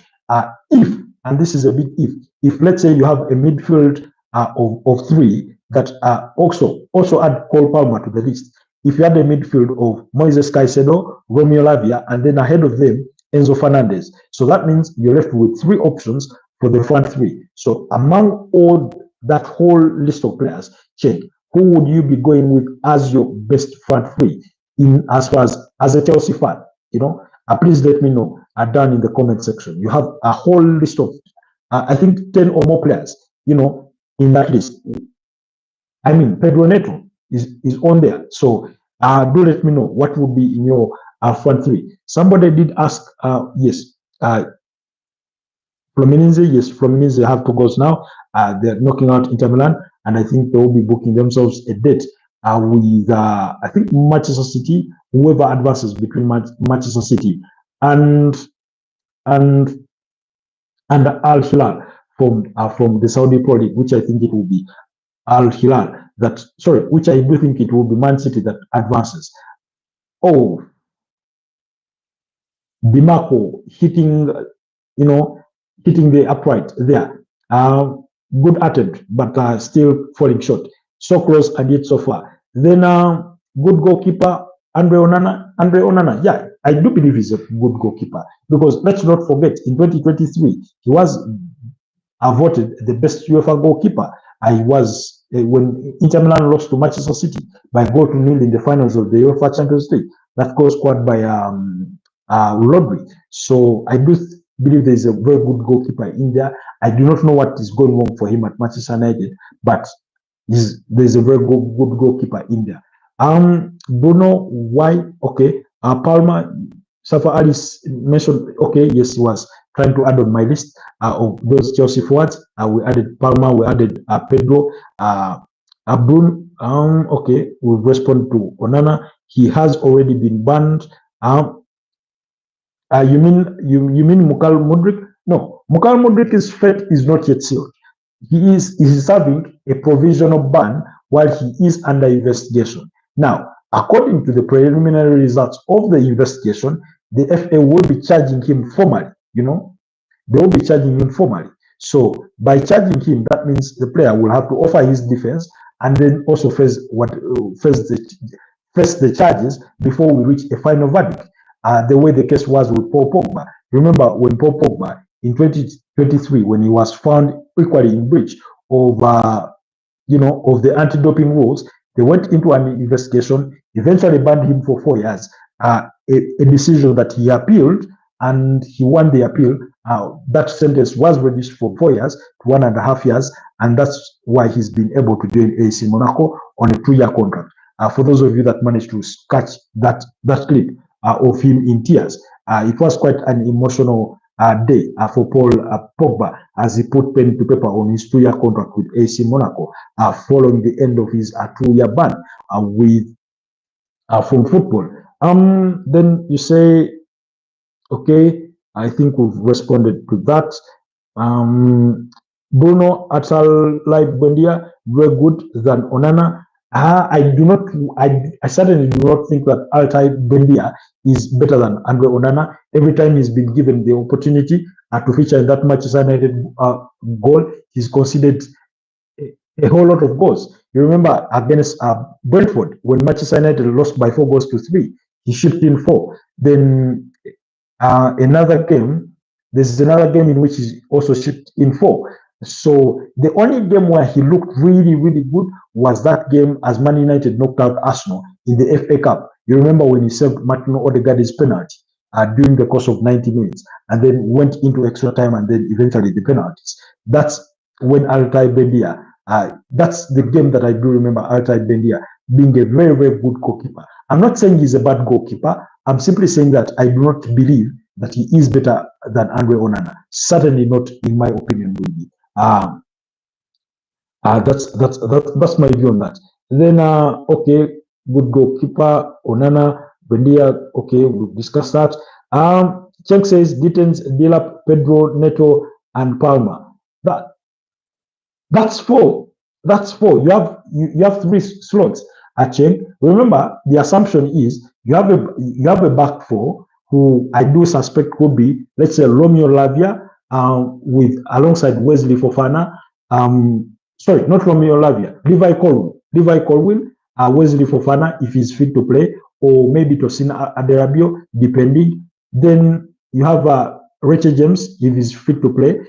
Speaker 1: if, and this is a big if let's say you have a midfield of three that also add Cole Palmer to the list. If you had a midfield of Moises Caicedo, Romeo Lavia, and then ahead of them Enzo Fernandez, so that means you're left with three options for the front three. So among all that whole list of players, check who would you be going with as your best front three in as far as a Chelsea fan. Please let me know down in the comment section. You have a whole list of I think 10 or more players in that list. I mean, Pedro Neto is on there. So do let me know what would be in your front three. Somebody did ask, yes, Fluminense. Yes, Fluminense have 2 goals now. They're knocking out Inter Milan, and I think they will be booking themselves a date with, I think, Manchester City, whoever advances between Manchester City and Al Hilal from the Saudi Pro League, which I think it will be Al Hilal which I do think it will be Man City that advances. Oh, Di Marco hitting the upright there. Good attempt, but still falling short. So close and yet so far. Then good goalkeeper Andre Onana. Yeah, I do believe he's a good goalkeeper, because let's not forget in 2023 he was voted the best UEFA goalkeeper. I was when Inter Milan lost to Manchester City by 0-0 in the finals of the UEFA Champions League. That goal scored by Rodri. So I do believe there is a very good goalkeeper in there. I do not know what is going wrong for him at Manchester United, but there's a very good goalkeeper in there. Bruno, why? Okay. Palmer, Safa Alice mentioned. Okay, yes, he was trying to add on my list of those Chelsea forwards. We added Palmer, we added Pedro, Bruno. Okay, we'll respond to Onana. He has already been banned. You mean Mukal Mudryk? No, Mukal Mudryk's fate is not yet sealed. He is serving a provisional ban while he is under investigation. Now, according to the preliminary results of the investigation, the FA will be charging him formally. They will be charging him formally. So by charging him, that means the player will have to offer his defense and then also face the charges before we reach a final verdict. The way the case was with Paul Pogba. Remember when Paul Pogba in 2023, when he was found equally in breach of the anti-doping rules, they went into an investigation, eventually banned him for 4 years. A decision that he appealed, and he won the appeal, that sentence was reduced from 4 years to 1.5 years, and that's why he's been able to join AC Monaco on a 2-year contract. For those of you that managed to catch that clip of him in tears, it was quite an emotional day for Paul Pogba as he put pen to paper on his 2-year contract with AC Monaco following the end of his 2-year ban with from football. Then you say, okay, I think we've responded to that. Bruno Atalay-Buendia, very good than Onana. I certainly do not think that Altay-Buendia is better than Andre Onana. Every time he's been given the opportunity to feature in that Manchester United goal, he's conceded a whole lot of goals. You remember against Brentford, when Manchester United lost by 4-3, he shipped in 4. Then there's another game in which he also shipped in 4. So the only game where he looked really, really good was that game as Man United knocked out Arsenal in the FA Cup. You remember when he saved Martin Odegaard's penalty during the course of 90 minutes and then went into extra time and then eventually the penalties. That's when Altay-Buendia, that's the game that I do remember Altay-Buendia being a very, very good goalkeeper. I'm not saying he's a bad goalkeeper. I'm simply saying that I do not believe that he is better than Andre Onana. Certainly not, in my opinion, really. That's my view on that. Then, okay, good goalkeeper, Onana, Buendia, okay, we've discussed that. Cheng says, Dittens, Dilap, Pedro, Neto, and Palma. That's 4. That's 4. You have 3 slots at Cheng. Remember, the assumption is you have a back 4 who I do suspect could be, let's say, Romeo Lavia with alongside Wesley Fofana. Sorry, not Romeo Lavia, Levi Colwill, Wesley Fofana if he's fit to play, or maybe Tosin Aderabio, depending. Then you have Richard James if he's fit to play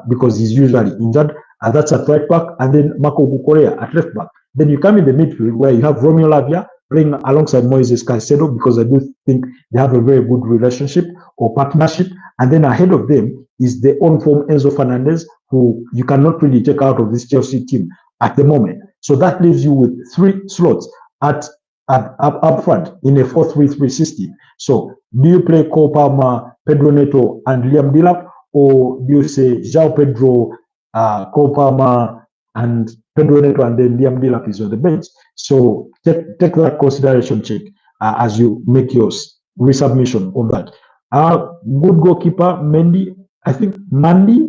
Speaker 1: because he's usually injured. That's at right back, and then Marco Bukorea at left back. Then you come in the midfield where you have Romeo Lavia playing alongside Moises Caicedo because I do think they have a very good relationship or partnership. And then ahead of them is the on-form Enzo Fernandez, who you cannot really take out of this Chelsea team at the moment. So that leaves you with 3 slots up front in a 4-3-3 system. So do you play Cole Palmer, Pedro Neto, and Liam Delap, or do you say João Pedro, Cole Palmer, and Pedro Neto, and then Liam Delap is on the bench? So take that consideration check as you make your resubmission on that. Good goalkeeper, Mendy. I think Mandy.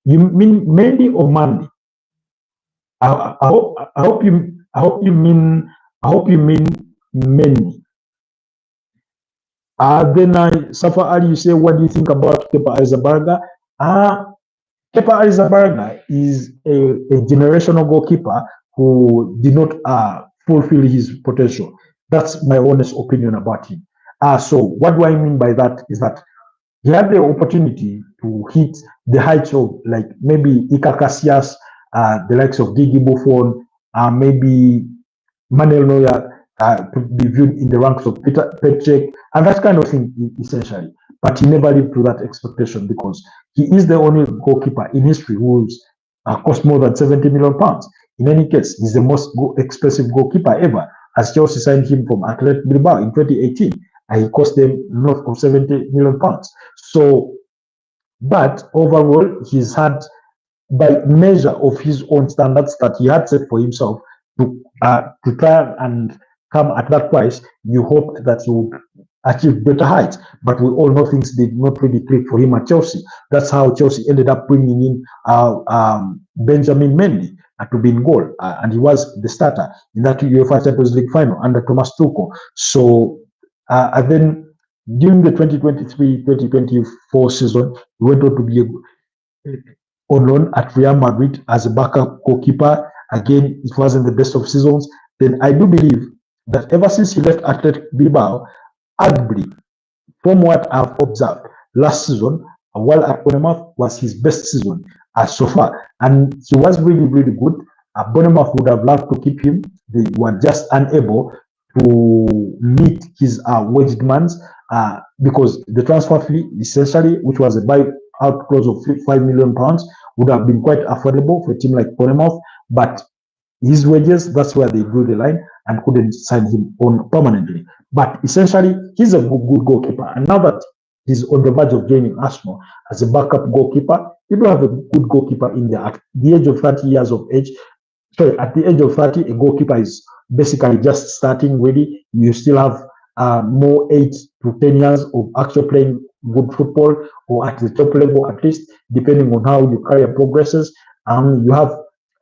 Speaker 1: You mean Mendy or Mandy? I hope you mean Mendy. Then Safa Ali, you say, what do you think about Kepa Arrizabalaga? Kepa Arrizabalaga is a generational goalkeeper who did not fulfill his potential. That's my honest opinion about him. So what do I mean by that is that he had the opportunity to hit the heights of like maybe Iker Casillas, the likes of Gigi Buffon, maybe Manuel Neuer, to be viewed in the ranks of Peter Cech, and that kind of thing essentially. But he never lived to that expectation because he is the only goalkeeper in history who's cost more than £70 million. In any case, he's the most expensive goalkeeper ever, as Chelsea signed him from Athletic Bilbao in 2018. And he cost them north of £70 million. So, but overall, he's had, by measure of his own standards that he had set for himself, to try and come at that price, you hope that he will achieve better heights. But we all know things did not really click for him at Chelsea. That's how Chelsea ended up bringing in Benjamin Mendy to be in goal, and he was the starter in that UEFA Champions League final under Thomas Tuchel. So, and then during the 2023-2024 season, he went on to be on loan at Real Madrid as a backup goalkeeper. Again, it wasn't the best of seasons. Then I do believe that ever since he left Athletic Bilbao, arguably, from what I've observed, last season, while at Bournemouth was his best season so far. And he was really, really good. Bournemouth would have loved to keep him. They were just unable to meet his wage demands. because the transfer fee, essentially, which was a buyout clause of £5 million, would have been quite affordable for a team like Bournemouth, but his wages, that's where they drew the line and couldn't sign him on permanently. But essentially, he's a good goalkeeper. And now that he's on the verge of joining Arsenal as a backup goalkeeper, you don't have a good goalkeeper in there. At the age of 30 years of age, at the age of 30, a goalkeeper is basically just starting ready. You still have more 8 to 10 years of actually playing good football, or at the top level at least, depending on how your career progresses. You have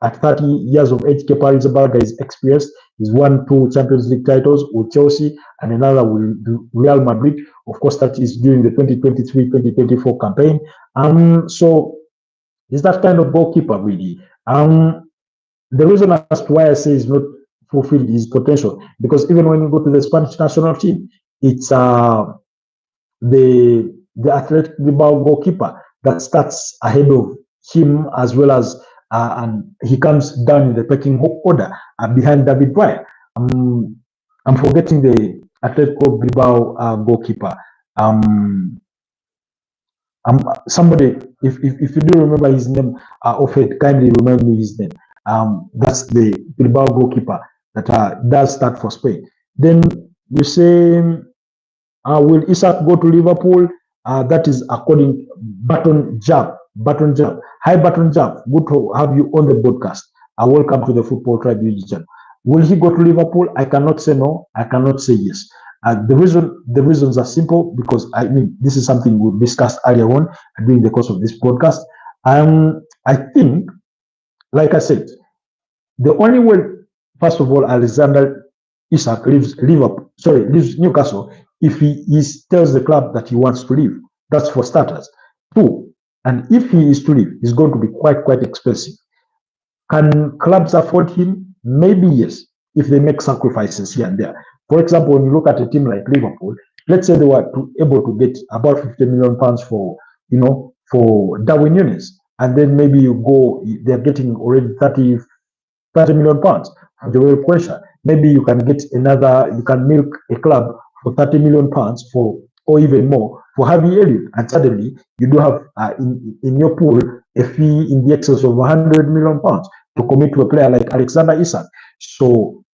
Speaker 1: at 30 years of age, Kepa Arrizabalaga is experienced. He's won 2 Champions League titles with Chelsea and another with Real Madrid. Of course, that is during the 2023-2024 campaign. So he's that kind of goalkeeper, really. The reason as to why I say he's not fulfilled his potential, because even when you go to the Spanish national team, it's the Athletic Bilbao goalkeeper that starts ahead of him, as well as and he comes down in the pecking order behind David Raya. I'm forgetting the Atletico Bilbao goalkeeper. Somebody, if you do remember his name, Ofed, kindly remind me his name. That's the Bilbao goalkeeper that does start for Spain. Then you say, will Isak go to Liverpool? That is according Baton Jab. Hi, Baton Jab. Good to have you on the podcast. Welcome to the Football Tribe channel. Will he go to Liverpool? I cannot say no. I cannot say yes. The reasons are simple, because I mean, this is something we discussed earlier on during the course of this podcast. I think, like I said, the only way, first of all, Alexander Isak leaves Newcastle if he tells the club that he wants to leave. That's for starters. 2, and if he is to leave, it's going to be quite expensive. Can clubs afford him? Maybe yes, if they make sacrifices here and there. For example, when you look at a team like Liverpool, let's say they were able to get about £50 million for Darwin Núñez, and then maybe they're getting already £30 million for Joel Quencher. Maybe you can get you can milk a club for £30 million or even more for Harvey Elliott, and suddenly you do have in your pool a fee in the excess of £100 million to commit to a player like Alexander Isak. So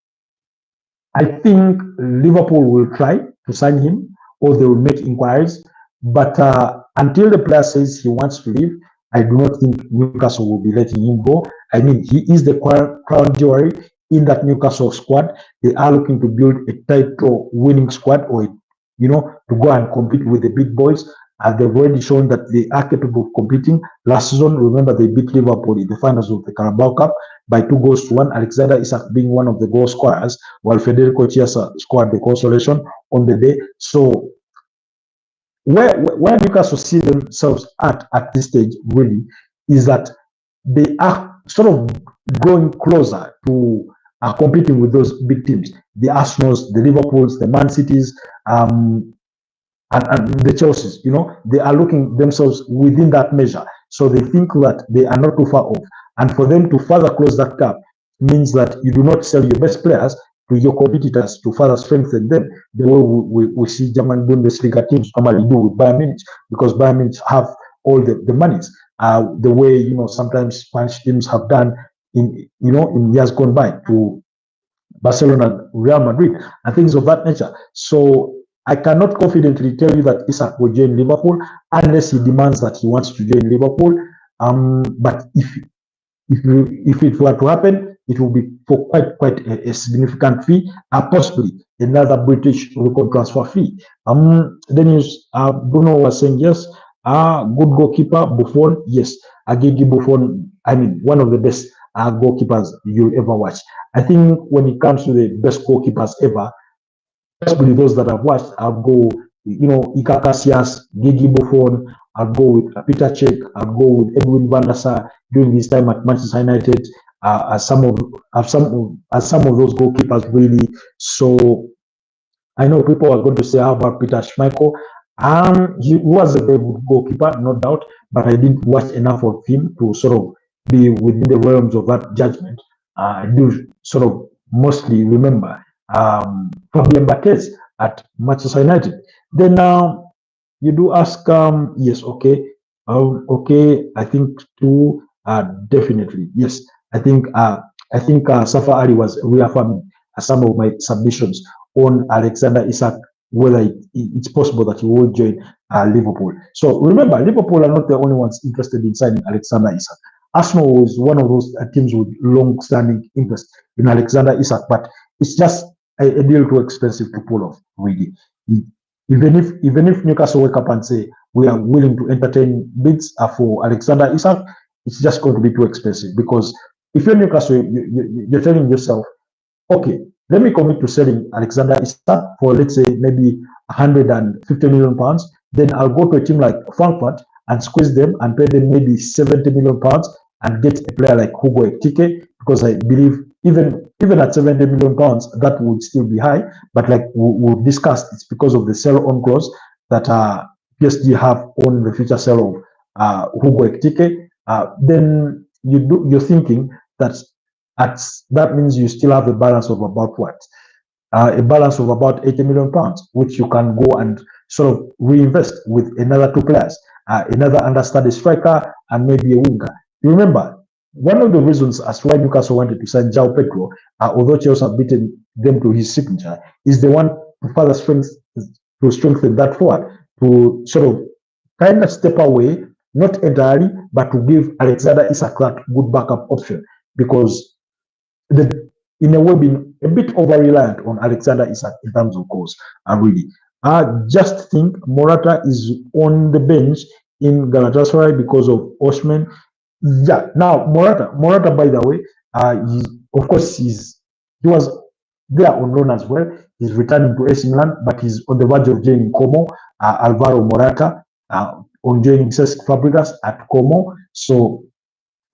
Speaker 1: I think Liverpool will try to sign him, or they will make inquiries. But until the player says he wants to leave, I do not think Newcastle will be letting him go. I mean, he is the crown jewel in that Newcastle squad. They are looking to build a title-winning squad, or to go and compete with the big boys. They've already shown that they are capable of competing. Last season, remember, they beat Liverpool in the finals of the Carabao Cup by 2-1. Alexander Isak being one of the goal scorers, while Federico Chiesa scored the consolation on the day. So where Newcastle see themselves at this stage really is that they are sort of growing closer to competing with those big teams, the Arsenals, the Liverpools, the Man Cities, and the Chelseas. They are looking themselves within that measure, so they think that they are not too far off. And for them to further close that gap means that you do not sell your best players to your competitors to further strengthen them, the way we see German Bundesliga teams normally do with Bayern Munich, because Bayern Munich have all the monies, the way sometimes Spanish teams have done in years gone by to Barcelona, Real Madrid, and things of that nature. So I cannot confidently tell you that Isak will join Liverpool unless he demands that he wants to join Liverpool. But if it were to happen, it will be for quite a significant fee, possibly another British record transfer fee. Then Bruno was saying yes, good goalkeeper, Buffon, yes, Agege Buffon, I mean, one of the best goalkeepers you'll ever watch. I think when it comes to the best goalkeepers ever, especially those that I've watched, I'll go, Iker Casillas, Gigi Buffon, I'll go with Peter Cech, I'll go with Edwin van der Sar during his time at Manchester United, as some of those goalkeepers really. So I know people are going to say, how about Peter Schmeichel? He was a very good goalkeeper, no doubt, but I didn't watch enough of him to sort of be within the realms of that judgment. I do sort of mostly remember Fabien Barthez at Manchester United. Then you do ask, yes, okay, okay, I think two, definitely, yes. I think Safa Ali was reaffirming some of my submissions on Alexander Isak, whether it's possible that he will join Liverpool. So remember, Liverpool are not the only ones interested in signing Alexander Isak. Arsenal was one of those teams with long-standing interest in Alexander Isak, but it's just a deal too expensive to pull off, really. Even if Newcastle wake up and say we are willing to entertain bids for Alexander Isak, it's just going to be too expensive because if you're Newcastle, you're telling yourself, okay, let me commit to selling Alexander Isak for let's say maybe 150 million pounds. Then I'll go to a team like Frankfurt and squeeze them and pay them maybe 70 million pounds and get a player like Hugo Ekitike because I believe even at 70 million pounds that would still be high. But like we discussed, it's because of the sell on clause that PSG have on the future sale of Hugo Ekitike. Then you're thinking that that means you still have a balance of about what? A balance of about 80 million pounds, which you can go and sort of reinvest with another two players, another understudy striker, and maybe a winger. You remember, one of the reasons as why Newcastle wanted to sign João Pedro, although Chelsea have beaten them to his signature, is they want to further strengthen that forward, to sort of kind of step away, not entirely, but to give Alexander Isak that good backup option because the in a way been a bit over reliant on Alexander Isak in terms of goals. Really, I just think Morata is on the bench in Galatasaray because of Osimhen. Yeah, now Morata, by the way, of course he was there on loan as well. He's returning to AC Milan, but he's on the verge of joining Como. Alvaro Morata on joining Cesc Fabregas at Como. So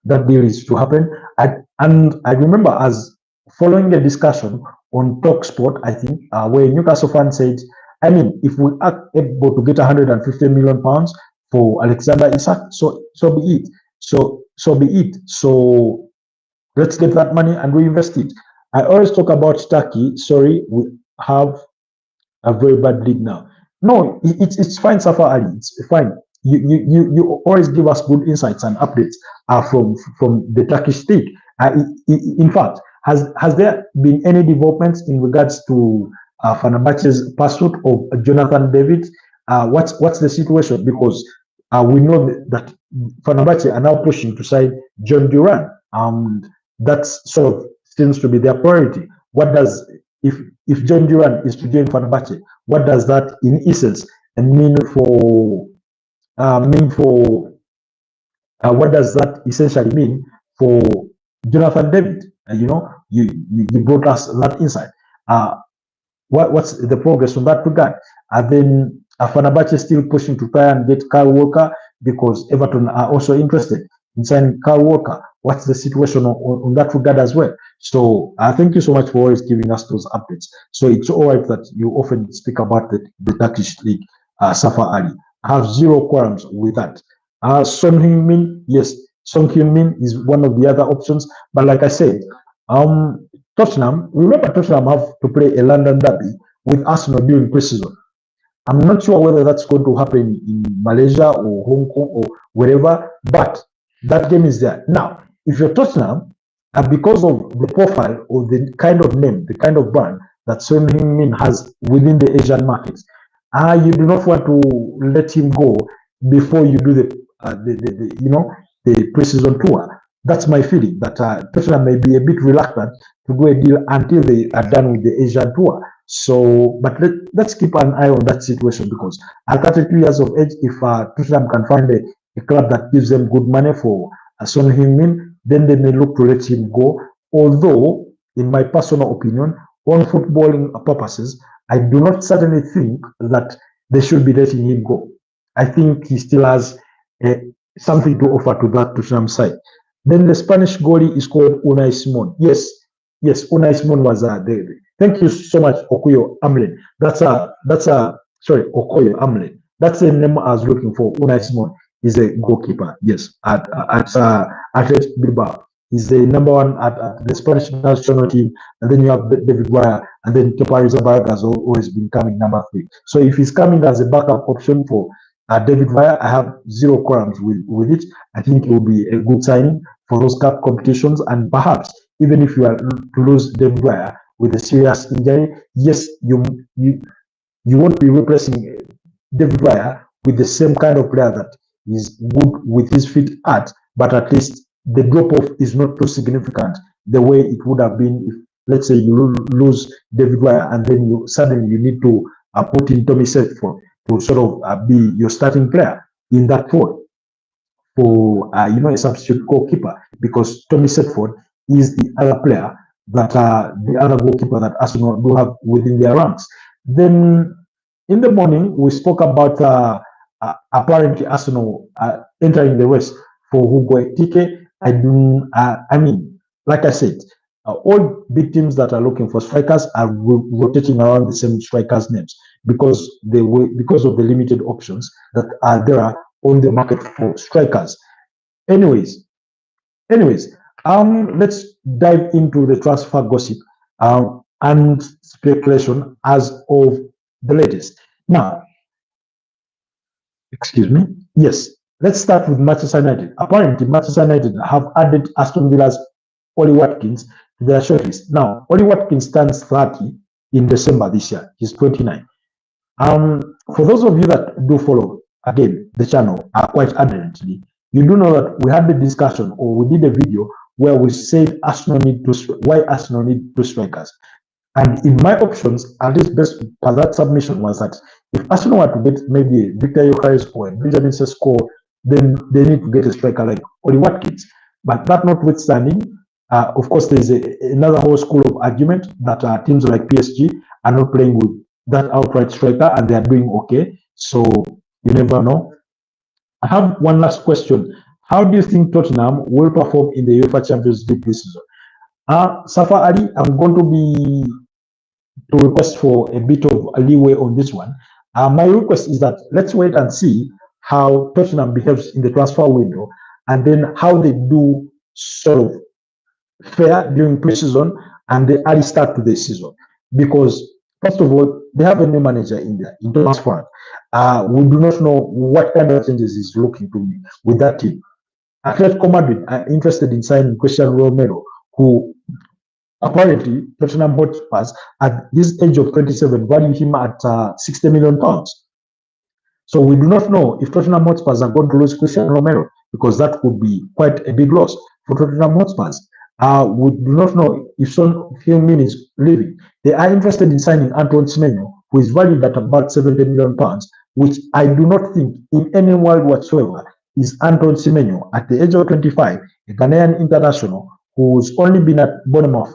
Speaker 1: that deal is to happen. And I remember as following a discussion on TalkSport, I think, where Newcastle fan said, I mean, if we are able to get 150 million pounds for Alexander Isak, so be it. So be it. So let's get that money and reinvest it. I always talk about Turkey. Sorry, we have a very bad league now. No, it's fine, Safa Ali. It's fine. You always give us good insights and updates from the Turkish league. In fact, has there been any developments in regards to Fenerbahce's pursuit of Jonathan David? What's the situation? Because we know that Fenerbahce are now pushing to sign John Duran. That sort of seems to be their priority. What does if John Duran is to join Fenerbahce, what does that in essence mean for what does that essentially mean for Jonathan David? You brought us that insight. What's the progress on that regard? And then Fenerbahce still pushing to try and get Kyle Walker because Everton are also interested in signing Kyle Walker. What's the situation on that regard as well? So thank you so much for always giving us those updates. So it's all right that you often speak about the Turkish league, Safa Ali. I have zero qualms with that. Son Heung-min, yes, Son Heung-min is one of the other options. But like I said, Tottenham, remember Tottenham have to play a London derby with Arsenal during pre-season. I'm not sure whether that's going to happen in Malaysia or Hong Kong or wherever, but that game is there. Now, if you're Tottenham, because of the profile or the kind of name, the kind of brand that Son Heung-min has within the Asian markets, you do not want to let him go before you do the pre-season tour. That's my feeling, that Tottenham may be a bit reluctant to do a deal until they are done with the Asian tour. So, but let's keep an eye on that situation because at 32 years of age, if Tottenham can find a club that gives them good money for Son Heung-min, then they may look to let him go. Although, in my personal opinion, on footballing purposes, I do not certainly think that they should be letting him go. I think he still has something to offer to that Tottenham side. Then the Spanish goalie is called Unai Simon. Yes, Unai Simon was there. Thank you so much, Okoyo Amlin. Sorry, Okoyo Amlin. That's the name I was looking for. Unai Simon is a goalkeeper. Yes, at Bilbao. He's the number one at the Spanish national team. And then you have David Wire, and then Kepa Arrizabalaga has always been coming number 3. So if he's coming as a backup option for David Wire, I have zero qualms with it. I think it will be a good signing for those cup competitions, and perhaps even if you are to lose David Wire with a serious injury, yes, you won't be replacing David Wire with the same kind of player that is good with his feet at, but at least the drop-off is not too significant the way it would have been if, let's say, you lose David Wire and then you suddenly need to put in Tommy Setford to sort of be your starting player in that role for a substitute goalkeeper, because Tommy Setford is the other player that the other goalkeeper that Arsenal do have within their ranks. Then in the morning we spoke about apparently Arsenal entering the race for Hugo Ekitike. I mean, like I said, all big teams that are looking for strikers are rotating around the same strikers' names because of the limited options that are there on the market for strikers. Anyways, let's dive into the transfer gossip and speculation as of the latest. Now, excuse me. Yes, let's start with Manchester United. Apparently, Manchester United have added Aston Villa's Ollie Watkins to their shortlist. Now, Ollie Watkins turns 30 in December this year. He's 29. For those of you that do follow again the channel quite adherently, you do know that we had the discussion, or we did a video where we said why Arsenal need 2 strikers. And in my options, at least based on that submission, was that if Arsenal were to get maybe Victor Yokeres or Benjamin Sesko, then they need to get a striker like Ollie Watkins. But that notwithstanding, of course, there's another whole school of argument that teams like PSG are not playing with that outright striker and they are doing okay. So you never know. I have one last question. How do you think Tottenham will perform in the UEFA Champions League this season? Safa Ali, I'm going to request for a bit of a leeway on this one. My request is that let's wait and see how Tottenham behaves in the transfer window, and then how they do sort of fare during pre-season and the early start to the season. Because first of all, they have a new manager in transfer. We do not know what kind of changes he's looking to make with that team. Atletico Madrid are interested in signing Cristiano Romero, who apparently Tottenham Hotspurs at this age of 27 value him at £60 million. So we do not know if Tottenham Hotspurs are going to lose Cristiano Romero, because that would be quite a big loss for Tottenham Hotspurs. We do not know if Son Heung-min is leaving. They are interested in signing Antoine Semenyo, who is valued at about £70 million, which I do not think in any world whatsoever is Antoine Semenyo at the age of 25, a Ghanaian international who's only been at Bournemouth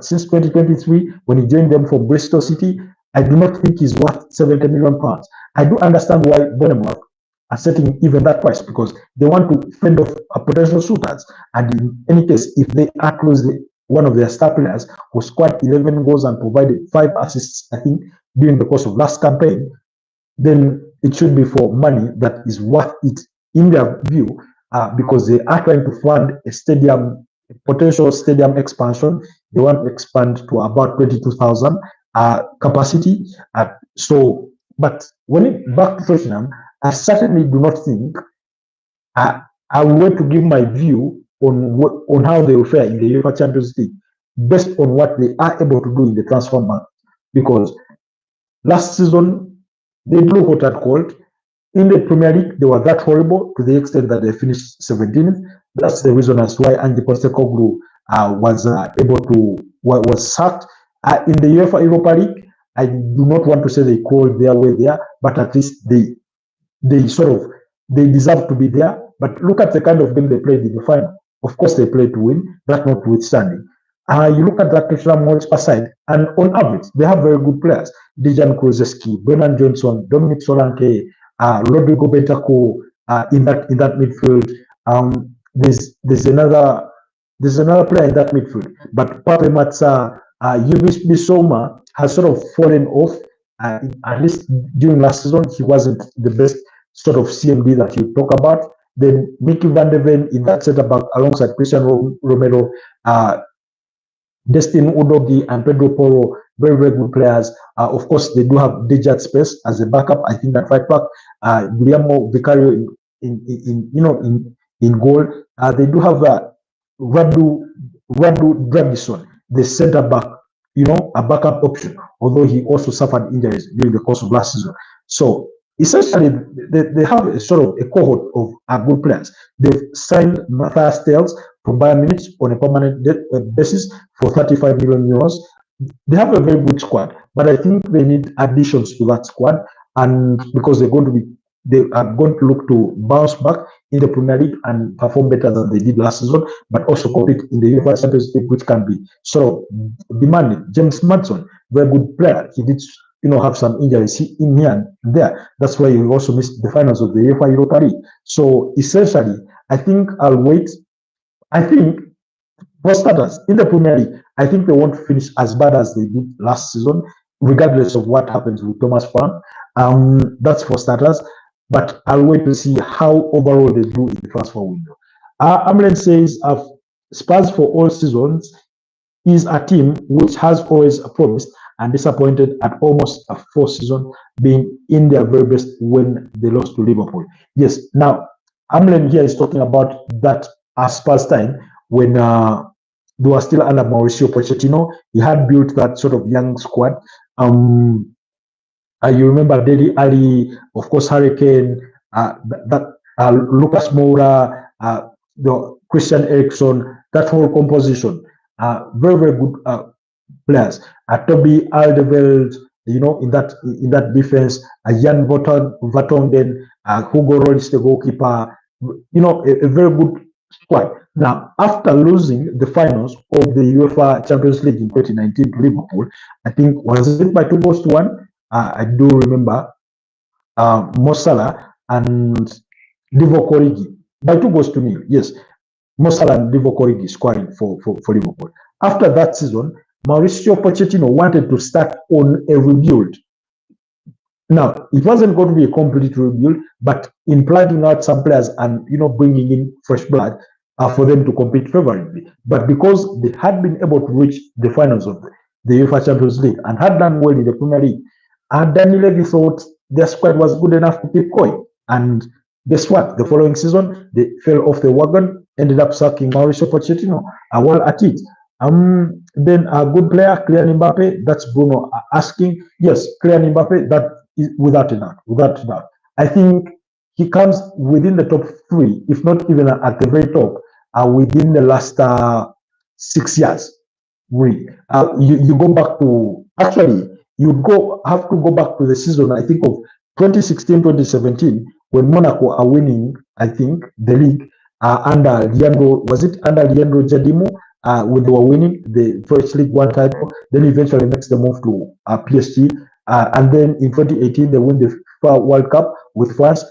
Speaker 1: since 2023 when he joined them from Bristol City. I do not think he's worth £70 million. I do understand why Bournemouth are setting even that price, because they want to fend off potential suitors. And in any case, if they are close one of their star players who scored 11 goals and provided 5 assists, I think, during the course of last campaign, then it should be for money that is worth it in their view, because they are trying to fund a potential stadium expansion. They want to expand to about 22,000 capacity. But back to Tottenham, I certainly do not think I want to give my view on how they will fare in the UEFA Champions League based on what they are able to do in the transfer market. Because last season they blew hot and cold. In the Premier League, they were that horrible to the extent that they finished 17th. That's the reason as why Ange Postecoglou was sacked. In the UEFA Europa League, I do not want to say they crawled their way there, but at least they deserve to be there. But look at the kind of game they played in the final. Of course, they played to win, that notwithstanding. You look at that Tottenham Hotspur side, and on average, they have very good players. Dejan Kulusevski, Brennan Johnson, Dominic Solanke, Rodrigo Bentancur in that midfield. There's another player in that midfield, but Pape Matsa, Yves Bissouma has sort of fallen off. At least during last season, he wasn't the best sort of CMD that you talk about. Then Mickey van de Ven in that centre back alongside Christian Romero, Destin Udogi and Pedro Porro, very, very good players. Of course, they do have Dejat Space as a backup. I think at right back, Guillermo Vicario in goal. They do have Radu Dragison, the centre back, a backup option, although he also suffered injuries during the course of last season. So essentially, they have a sort of a cohort of good players. They've signed Matthias Telles from Bayern Munich on a permanent basis for 35 million euros. They have a very good squad, but I think they need additions to that squad, and because they are going to look to bounce back in the Premier League and perform better than they did last season, but also compete in the UEFA Champions League, which can be sort of demanding. James Maddison, very good player. He did have some injuries in here and there. That's why he also missed the finals of the UEFA Europa League. So essentially, I think I'll wait. I think for starters, in the Premier League, I think they won't finish as bad as they did last season, regardless of what happens with Thomas Frank. That's for starters. But I'll wait to see how overall they do in the transfer window. Amlen says, Spurs for all seasons is a team which has always promised and disappointed at almost a full season, being in their very best when they lost to Liverpool. Yes, now Amlen here is talking about that Spurs time when they were still under Mauricio Pochettino. He had built that sort of young squad. You remember Dele Alli, of course, Hurricane, Lucas Moura, the Christian Eriksen, that whole composition. Very, very good players. Toby Alderweireld, in that defense. Jan Vertonghen, Hugo Lloris, the goalkeeper. A very good squad. Now, after losing the finals of the UEFA Champions League in 2019 to Liverpool, I think, was it by 2-1? I do remember Mo Salah and Divock Origi by 2-0. Yes, Mo Salah and Divock Origi scoring for Liverpool. After that season, Mauricio Pochettino wanted to start on a rebuild. Now, it wasn't going to be a complete rebuild, but in planting out some players and bringing in fresh blood for them to compete favorably. But because they had been able to reach the finals of the UEFA Champions League and had done well in the Premier League, Daniel Levy thought their squad was good enough to keep going. And guess what? The following season, they fell off the wagon, ended up sacking Mauricio Pochettino while at it. Then a good player, Kylian Mbappe, that's Bruno asking. Yes, Kylian Mbappe, that is without a doubt. I think he comes within the top 3, if not even at the very top, within the last 6 years. Really, you go back to, actually, have to go back to the season, I think, of 2016-2017, when Monaco are winning, I think, the league under Leandro Jardim, when they were winning the French League 1 title. Then eventually makes the move to PSG, and then in 2018 they win the FIFA World Cup with France.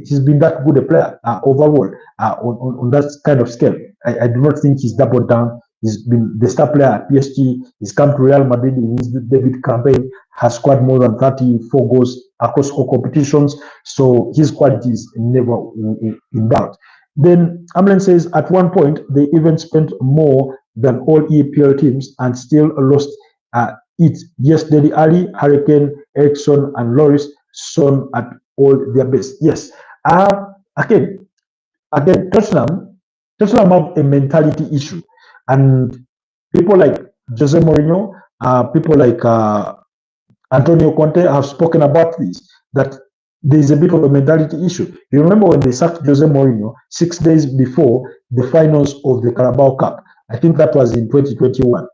Speaker 1: He's been that good a player overall on that kind of scale. I do not think he's doubled down. He's been the star player at PSG. He's come to Real Madrid in his debut campaign, has scored more than 34 goals across all competitions. So his quality is never in doubt. Then Amlen says at one point they even spent more than all EPL teams and still lost it. Yes, Dele Alli, Hurricane, Eriksen, and Lloris shone at all their best. Yes. Again, Tottenham have a mentality issue. And people like Jose Mourinho, people like Antonio Conte have spoken about this, that there is a bit of a mentality issue. You remember when they sacked Jose Mourinho 6 days before the finals of the Carabao Cup? I think that was in 2021.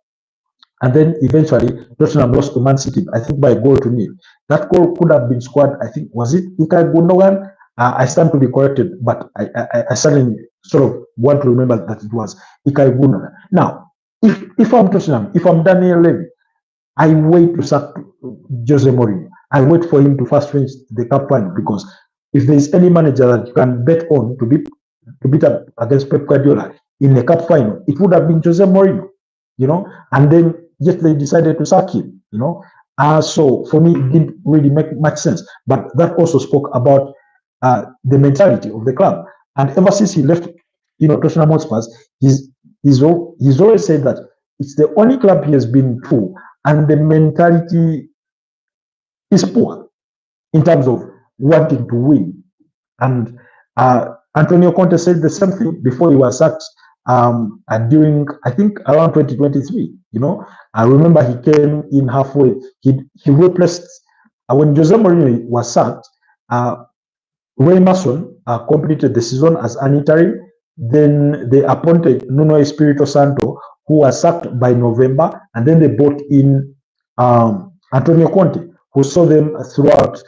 Speaker 1: And then eventually, Tottenham lost to Man City, I think by 1-0. That goal could have been scored, I think, was it Ilkay Gundogan? I stand to be corrected, but I certainly sort of want to remember that it was Ilkay Gundogan. Now, if I'm Tottenham, if I'm Daniel Levy, I wait to sack Jose Mourinho. I wait for him to first finish the cup final, because if there is any manager that you can bet on to beat up against Pep Guardiola in the cup final, it would have been Jose Mourinho, and then yet they decided to sack him, So for me, it didn't really make much sense. But that also spoke about the mentality of the club. And ever since he left, Tottenham Hotspur, he's always said that it's the only club he has been to, and the mentality is poor in terms of wanting to win. And Antonio Conte said the same thing before he was sacked, and during, I think, around 2023. I remember he came in halfway. He replaced, when Jose Mourinho was sacked, Ray Mason completed the season as an interim. Then they appointed Nuno Espirito Santo, who was sacked by November, and then they brought in Antonio Conte, who saw them throughout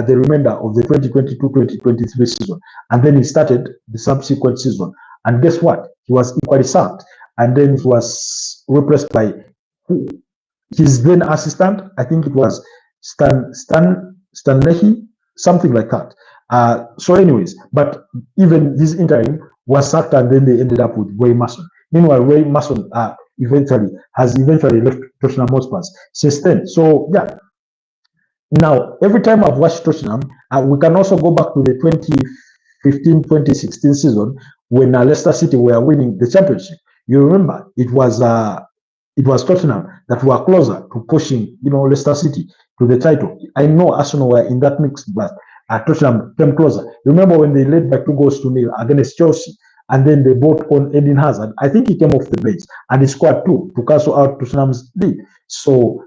Speaker 1: the remainder of the 2022-2023 season. And then he started the subsequent season. And guess what? He was equally sacked. And then he was replaced by his then assistant. I think it was Stanley, something like that. So anyways, but even his interim was sacked, and then they ended up with Ray Mason. Meanwhile, Ray Mason has eventually left Tottenham Hotspur since then. So yeah. Now, every time I've watched Tottenham, we can also go back to the 2015-2016 season when Leicester City were winning the championship. You remember, it was Tottenham that were closer to pushing, Leicester City to the title. I know Arsenal were in that mix, but Tottenham came closer. You remember when they led by 2-0 against Chelsea, and then they brought on Eden Hazard. I think he came off the bench and he scored 2 to cancel out Tottenham's lead. So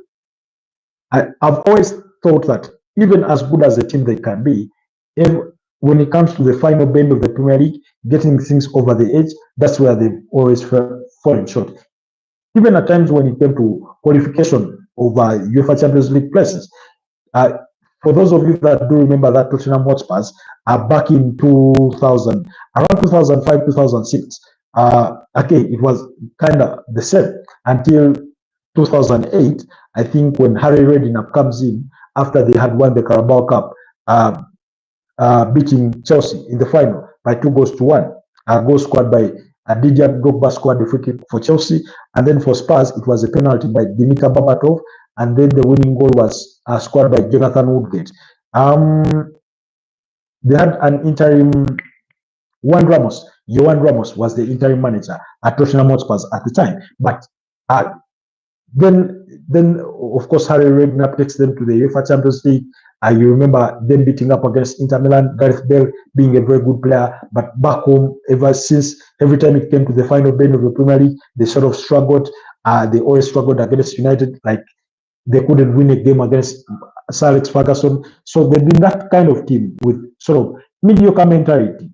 Speaker 1: I've always thought that even as good as a team they can be, when it comes to the final bend of the Premier League, getting things over the edge, that's where they've always fallen short. Even at times when it came to qualification over UEFA Champions League places. For those of you that do remember that Tottenham Hotspur are back in 2000, around 2005, 2006. It was kind of the same until 2008, I think, when Harry Redknapp comes in after they had won the Carabao Cup, beating Chelsea in the final by 2-1. A goal scored by Didier Drogba scored the free kick for Chelsea, and then for Spurs it was a penalty by Dimitar Berbatov, and then the winning goal was scored by Jonathan Woodgate. They had an interim. Johan Ramos was the interim manager at Tottenham Hotspur at the time, but then of course Harry Redknapp takes them to the UEFA Champions League. You remember them beating up against Inter Milan, Gareth Bale being a very good player, but back home, every time it came to the final bend of the Premier League, they sort of struggled. They always struggled against United, like they couldn't win a game against Sir Alex Ferguson. So they've been that kind of team with sort of mediocre mentality,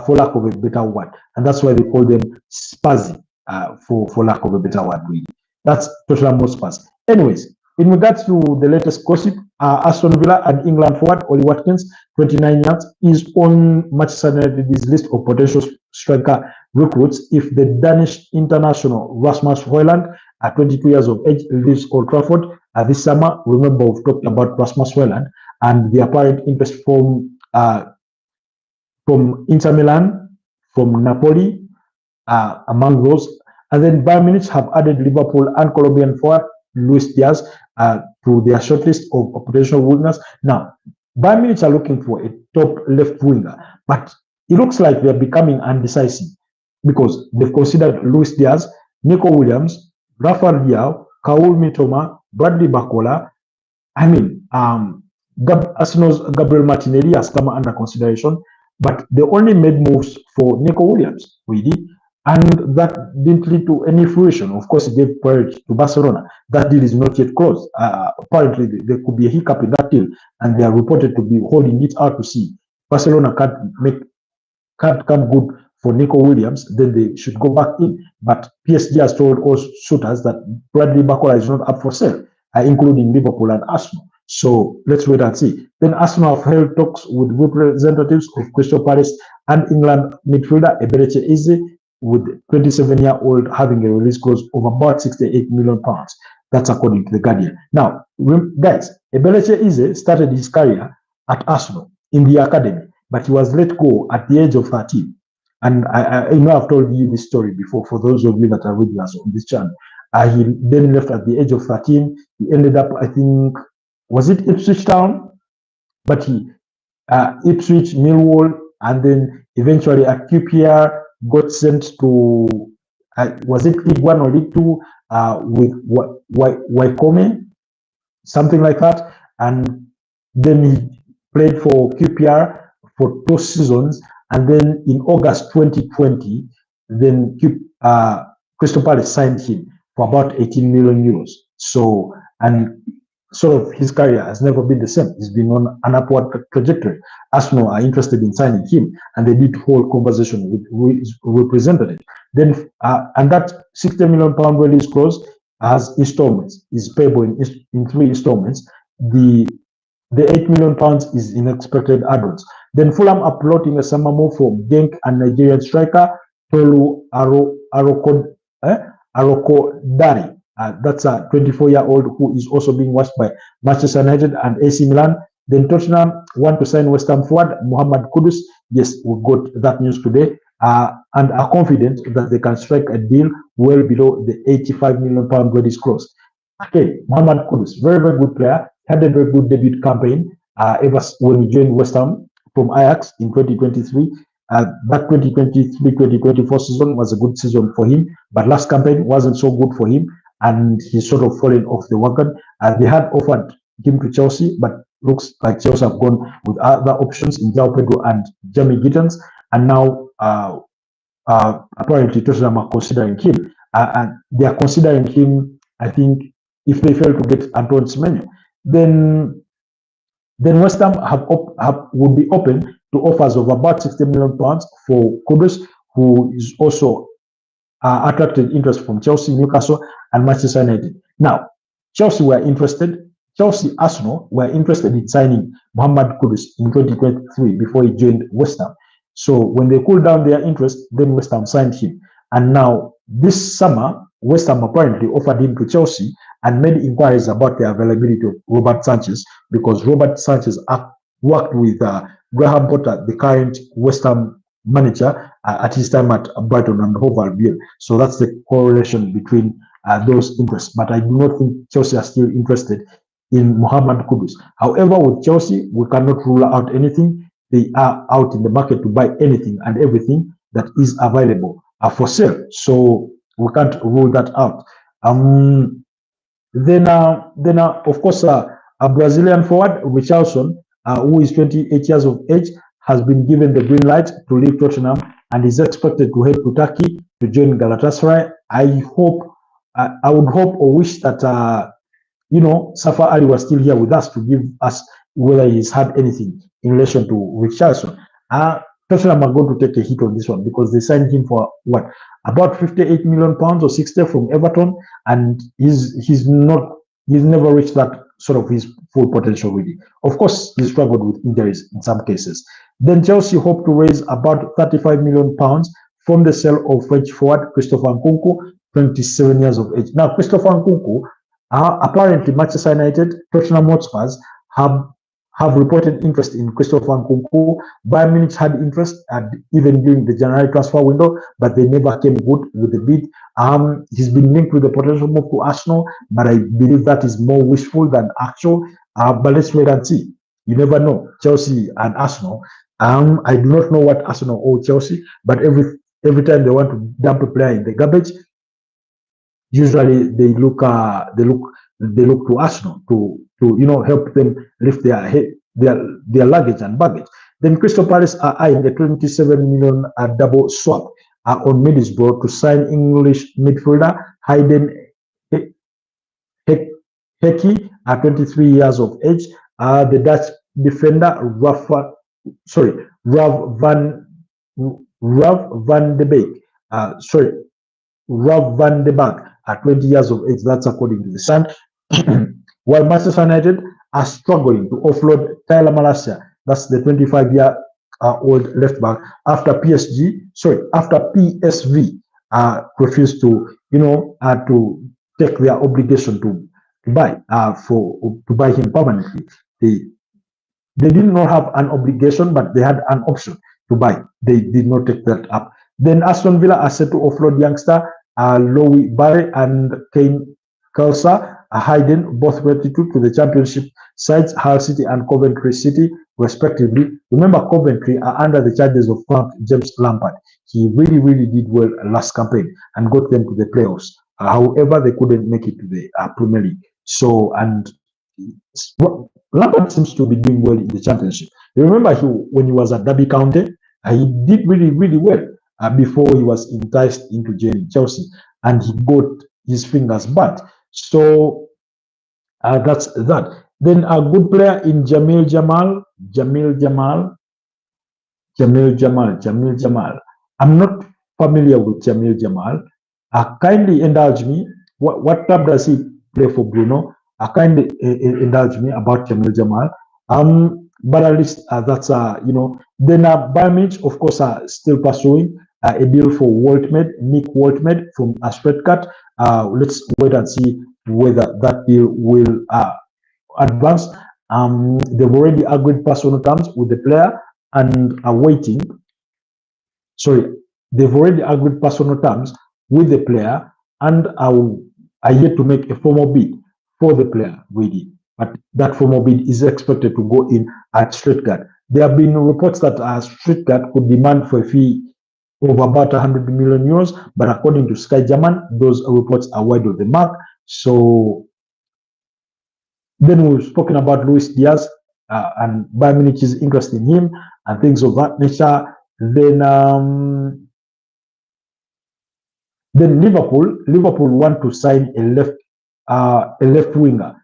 Speaker 1: for lack of a better word, and that's why they call them Spazzy, for lack of a better word, really. That's Tottenham Hotspur. Anyways, in regards to the latest gossip, Aston Villa and England forward Ollie Watkins, 29 years, is on Manchester United's list of potential striker recruits if the Danish international Rasmus Højlund, 22 years of age, leaves Old Trafford this summer. Remember, we've talked about Rasmus Højlund and the apparent interest from Inter Milan, from Napoli, among those. And then Bayern Munich have added Liverpool and Colombian forward Luis Diaz to their shortlist of potential wingers. Now, Bayern Munich are looking for a top left winger, but it looks like they're becoming undecisive because they've considered Luis Diaz, Nico Williams, Rafael Leao, Kaoul Mitoma, Bradley Barcola. I mean, Arsenal's Gabriel Martinelli has come under consideration, but they only made moves for Nico Williams, really. And that didn't lead to any fruition. Of course, it gave priority to Barcelona. That deal is not yet closed. Apparently, there could be a hiccup in that deal, and they are reported to be holding it out to see. Barcelona can't come good for Nico Williams, then they should go back in. But PSG has told all suitors that Bradley Barcola is not up for sale, including Liverpool and Arsenal. So let's wait and see. Then Arsenal have held talks with representatives of Crystal Palace and England midfielder Eberechi Eze, with 27-year-old having a release clause of about £68 million. That's according to The Guardian. Now, guys, Eberechi Eze started his career at Arsenal in the academy, but he was let go at the age of 13. And I know I've told you this story before, for those of you that are with us on this channel. He then left at the age of 13. He ended up, I think, was it Ipswich Town? But Ipswich, Millwall, and then eventually at QPR got sent to was it League One or League Two with Wycombe, something like that, and then he played for QPR for 2 seasons, and then in August 2020, then Crystal Palace signed him for about 18 million euros. So, and sort of his career has never been the same. He's been on an upward trajectory. Arsenal are interested in signing him, and they did hold conversation with who is represented. Then, and that £60 million release clause has installments, is payable in 3 installments. The £8 million is in expected add-ons. Then Fulham are plotting a summer move for Genk and Nigerian striker Tolu Arokodare. That's a 24-year-old who is also being watched by Manchester United and AC Milan. Then Tottenham want to sign West Ham forward Mohamed Kudus. Yes, we've got that news today, and are confident that they can strike a deal well below the £85 million release clause. Okay, Mohamed Kudus, very, very good player, had a very good debut campaign ever when he joined West Ham from Ajax in 2023. That 2023-2024 season was a good season for him, but last campaign wasn't so good for him, and he's sort of fallen off the wagon. They had offered him to Chelsea, but looks like Chelsea have gone with other options in João Pedro and Jamie Gittens, and now apparently Tottenham are considering him, and they are considering him. I think if they fail to get Antoine Semenyo, then West Ham would be open to offers of about £60 million for Kudus, who is also attracted interest from Chelsea, Newcastle, and Manchester United. Now, Chelsea were interested. Chelsea, Arsenal were interested in signing Mohamed Kudus in 2023 before he joined West Ham. So when they cooled down their interest, then West Ham signed him. And now this summer, West Ham apparently offered him to Chelsea and made inquiries about the availability of Robert Sanchez, because Robert Sanchez worked with Graham Potter, the current West Ham manager, at his time at Brighton and Hove Albion. So that's the correlation between those interests. But I do not think Chelsea are still interested in Mohamed Kudus. However, with Chelsea, we cannot rule out anything. They are out in the market to buy anything and everything that is available for sale. So we can't rule that out. Then of course, a Brazilian forward, Richarlison, who is 28 years of age, has been given the green light to leave Tottenham and is expected to head to Turkey to join Galatasaray. I would hope or wish that Safa Ali was still here with us to give us whether he's had anything in relation to Richarlison. Tottenham are going to take a hit on this one because they signed him for what, about £58 million or 60 from Everton, and he's never reached that sort of his full potential really. Of course, he struggled with injuries in some cases. Then Chelsea hope to raise about £35 million from the sale of French forward Christopher Nkunku, 27 years of age. Now, Christopher Nkunku, apparently Manchester United, Tottenham Hotspurs have reported interest in Christopher Nkunku. Bayern Munich had interest even during the January transfer window, but they never came good with the bid. He's been linked with a potential move to Arsenal, but I believe that is more wishful than actual. But let's wait and see. You never know. Chelsea and Arsenal. I do not know what Arsenal owe Chelsea, but every time they want to dump a player in the garbage, usually they look to Arsenal to help them lift their luggage and baggage. Then Crystal Palace are eyeing a 27 million double swap on Middlesbrough to sign English midfielder Hayden Heki at 23 years of age. The Dutch defender Rav van de Beek at 20 years of age. That's according to the Sun. While Manchester United are struggling to offload Tyler Malacia, that's the 25-year-old left back, after PSV refused to take their obligation to buy him permanently. They did not have an obligation, but they had an option to buy. They did not take that up. Then Aston Villa are set to offload youngster Lowy Barry and Kane Kelsa Hayden, both gratitude to the championship sides Hull City and Coventry City. respectively. Remember, Coventry are under the charges of Frank James Lampard. He really, really did well last campaign and got them to the playoffs. However, they couldn't make it to the Premier League. So, and Lampard seems to be doing well in the Championship. You remember when he was at Derby County, he did really, really well before he was enticed into joining Chelsea, and he got his fingers burnt. So that's that. Then a good player in Jamil Jamal. I'm not familiar with Jamil Jamal. Kindly indulge me. What club does he play for, Bruno? Kindly indulge me about Jamil Jamal. But at least that's Then Bayern Munich, of course, are still pursuing a deal for Nick Woltmed from Stuttgart. Let's wait and see whether that deal will advance. They've already agreed personal terms with the player and are waiting. Sorry, they've already agreed personal terms with the player and are yet to make a formal bid for the player, really. But that formal bid is expected to go in at Stuttgart. There have been reports that Stuttgart could demand for a fee of about 100 million euros, but according to Sky German, those reports are wide of the mark. So then we've spoken about Luis Diaz and Bayern Munich's interest in him and things of that nature. Then Liverpool want to sign a left winger.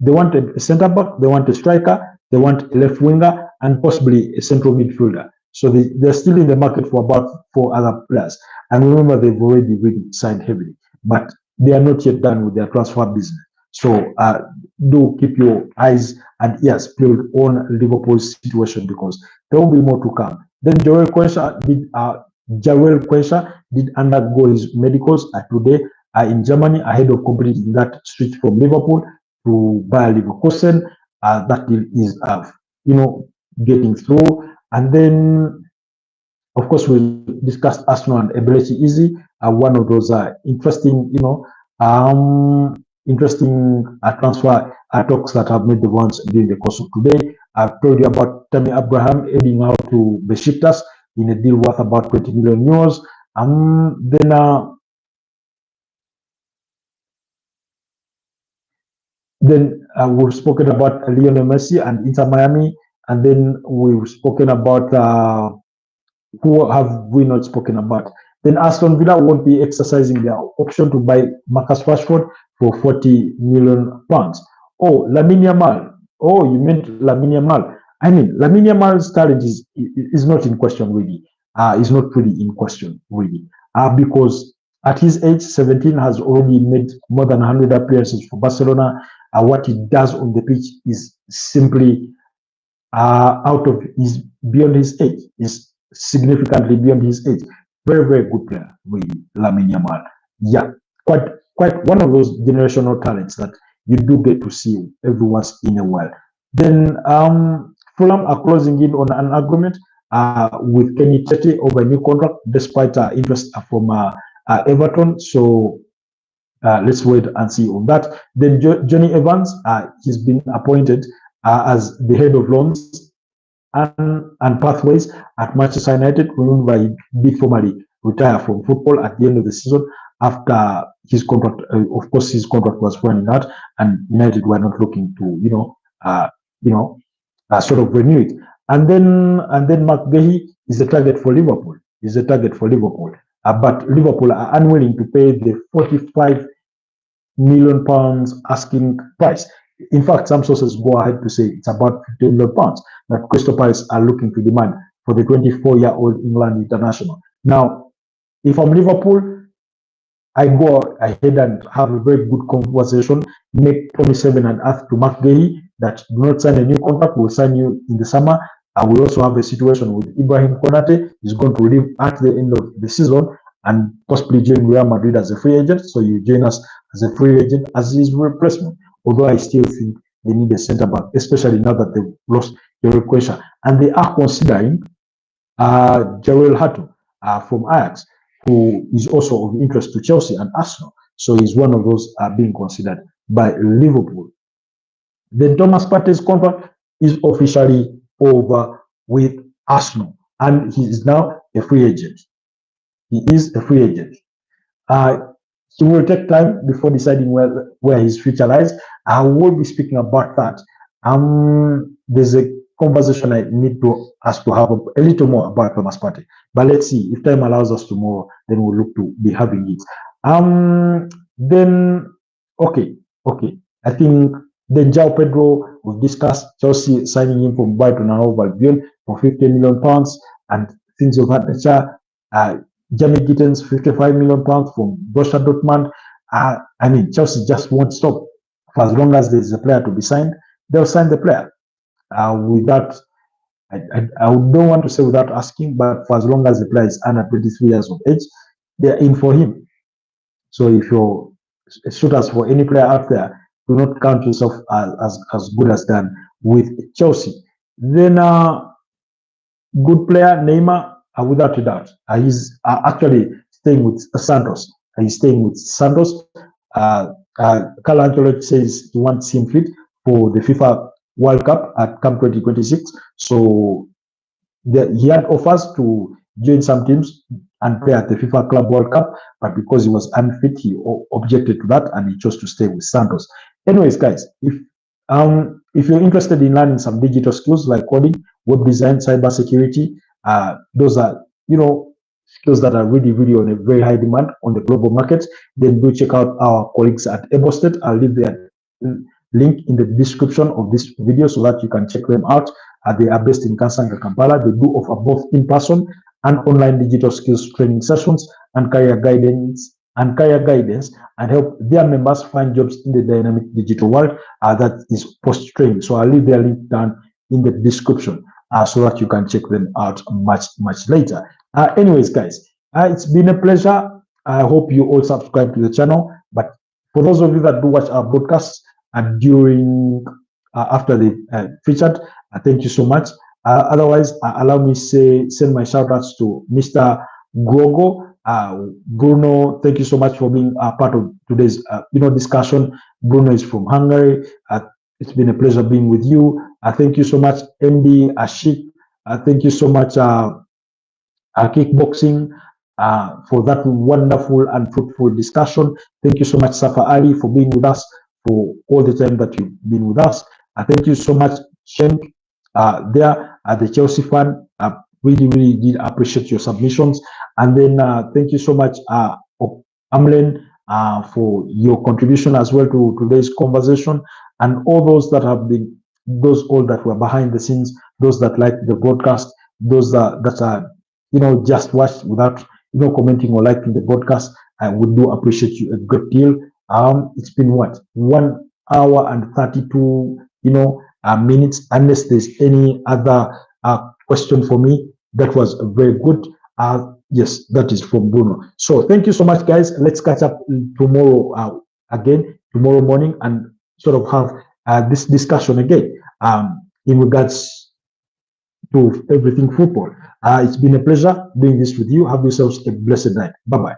Speaker 1: They want a centre back, they want a striker, they want a left winger, and possibly a central midfielder. So they're still in the market for about 4 other players. And remember, they've already really signed heavily, but they are not yet done with their transfer business. So do keep your eyes and ears peeled on Liverpool's situation because there will be more to come. Then Jarell Quansah did undergo his medicals today in Germany ahead of completing that switch from Liverpool to Bayer Leverkusen. That deal is getting through. And then, of course, we discussed Arsenal and Eberechi Eze, one of those interesting transfer talks that have made the ones during the course of today. I've told you about Tammy Abraham heading out to Besiktas in a deal worth about 20 million euros. Then we've spoken about Lionel Messi and Inter Miami, and then we've spoken about who have we not spoken about? Then Aston Villa won't be exercising their option to buy Marcus Rashford for 40 million pounds. Oh, Lamine Yamal. Oh, you meant Lamine Yamal. I mean, Lamine Yamal's talent is not in question really. Is not really in question really. Because at his age, 17, has already made more than 100 appearances for Barcelona. What he does on the pitch is simply beyond his age. Is significantly beyond his age. Very, very good player, really, Lamine Yamal. Yeah, quite one of those generational talents that you do get to see every once in a while. Then Fulham are closing in on an agreement with Kenny Tete over a new contract, despite interest from Everton. So let's wait and see on that. Then Johnny Evans, he's been appointed as the head of loans and pathways at Manchester United. Remember, he did formally retire from football at the end of the season after his contract. Of course, his contract was running out, and United were not looking to, sort of renew it. And then Mark Gahey is a target for Liverpool. But Liverpool are unwilling to pay the 45 million pounds asking price. In fact, some sources go ahead to say it's about 50 million pounds that Crystal Palace are looking to demand for the 24-year-old England international. Now, if I'm Liverpool, I go ahead and have a very good conversation, make 27 and ask to Mark Gahey that do not sign a new contract, we'll sign you in the summer. I will also have a situation with Ibrahim Konate. He's going to leave at the end of the season and possibly join Real Madrid as a free agent. So you join us as a free agent as his replacement. Although I still think they need a centre back, especially now that they've lost Jarell Quansah. And they are considering Jarell Hato from Ajax, who is also of interest to Chelsea and Arsenal. So he's one of those being considered by Liverpool. Then Thomas Partey's contract is officially over with Arsenal, and he is now a free agent. He is a free agent. He will take time before deciding where his future lies. I will be speaking about that. There's a conversation I need to us to have a little more about Thomas Partey. But let's see if time allows us tomorrow. Then we'll look to be having it. Then okay. I think then João Pedro, we've discussed Chelsea signing him from Brighton and Hove Albion for £50 million and things of that nature. Jamie Gittens, £55 million from Borussia Dortmund. I mean, Chelsea just won't stop. For as long as there's a player to be signed, they'll sign the player. Without, I don't want to say without asking, but for as long as the player is under 23 years of age, they're in for him. So if you're shooters for any player out there, do not count yourself as good as done with Chelsea. Then good player Neymar, without a doubt, he's actually staying with Santos. He's staying with Santos. Carlo Ancelotti says he wants him fit for the FIFA World Cup at Camp 2026. So he had offers to join some teams and play at the FIFA Club World Cup, but because he was unfit, he objected to that and he chose to stay with Santos. Anyways, guys, if you're interested in learning some digital skills like coding, web design, cyber security, those are skills that are really on a very high demand on the global market, then do check out our colleagues at Ebosted. I'll leave their link in the description of this video so that you can check them out. They are based in Kansanga, Kampala. They do offer both in-person and online digital skills training sessions and career guidance and help their members find jobs in the dynamic digital world that is post-training. So I'll leave their link down in the description so that you can check them out much later. Anyways, guys, it's been a pleasure. I hope you all subscribe to the channel. But for those of you that do watch our broadcasts after they featured, thank you so much. Otherwise, allow me send my shout outs to Mr. Grogo. Bruno, thank you so much for being part of today's discussion. Bruno is from Hungary. It's been a pleasure being with you. Thank you so much, MD Ashik. Thank you so much, Kickboxing, for that wonderful and fruitful discussion. Thank you so much, Safa Ali, for being with us for all the time that you've been with us. Thank you so much, Shen, there at the Chelsea fan. Really did appreciate your submissions. And then thank you so much, Amlen, for your contribution as well to today's conversation, and all those that were behind the scenes, those that liked the broadcast, those that are just watched without commenting or liking the broadcast. I would do appreciate you a great deal. It's been 1 hour and 32 minutes. Unless there's any other question for me, that was very good. Yes, that is from Bruno. So thank you so much, guys. Let's catch up tomorrow tomorrow morning, and sort of have this discussion again in regards to everything football. It's been a pleasure doing this with you. Have yourselves a blessed night. Bye-bye.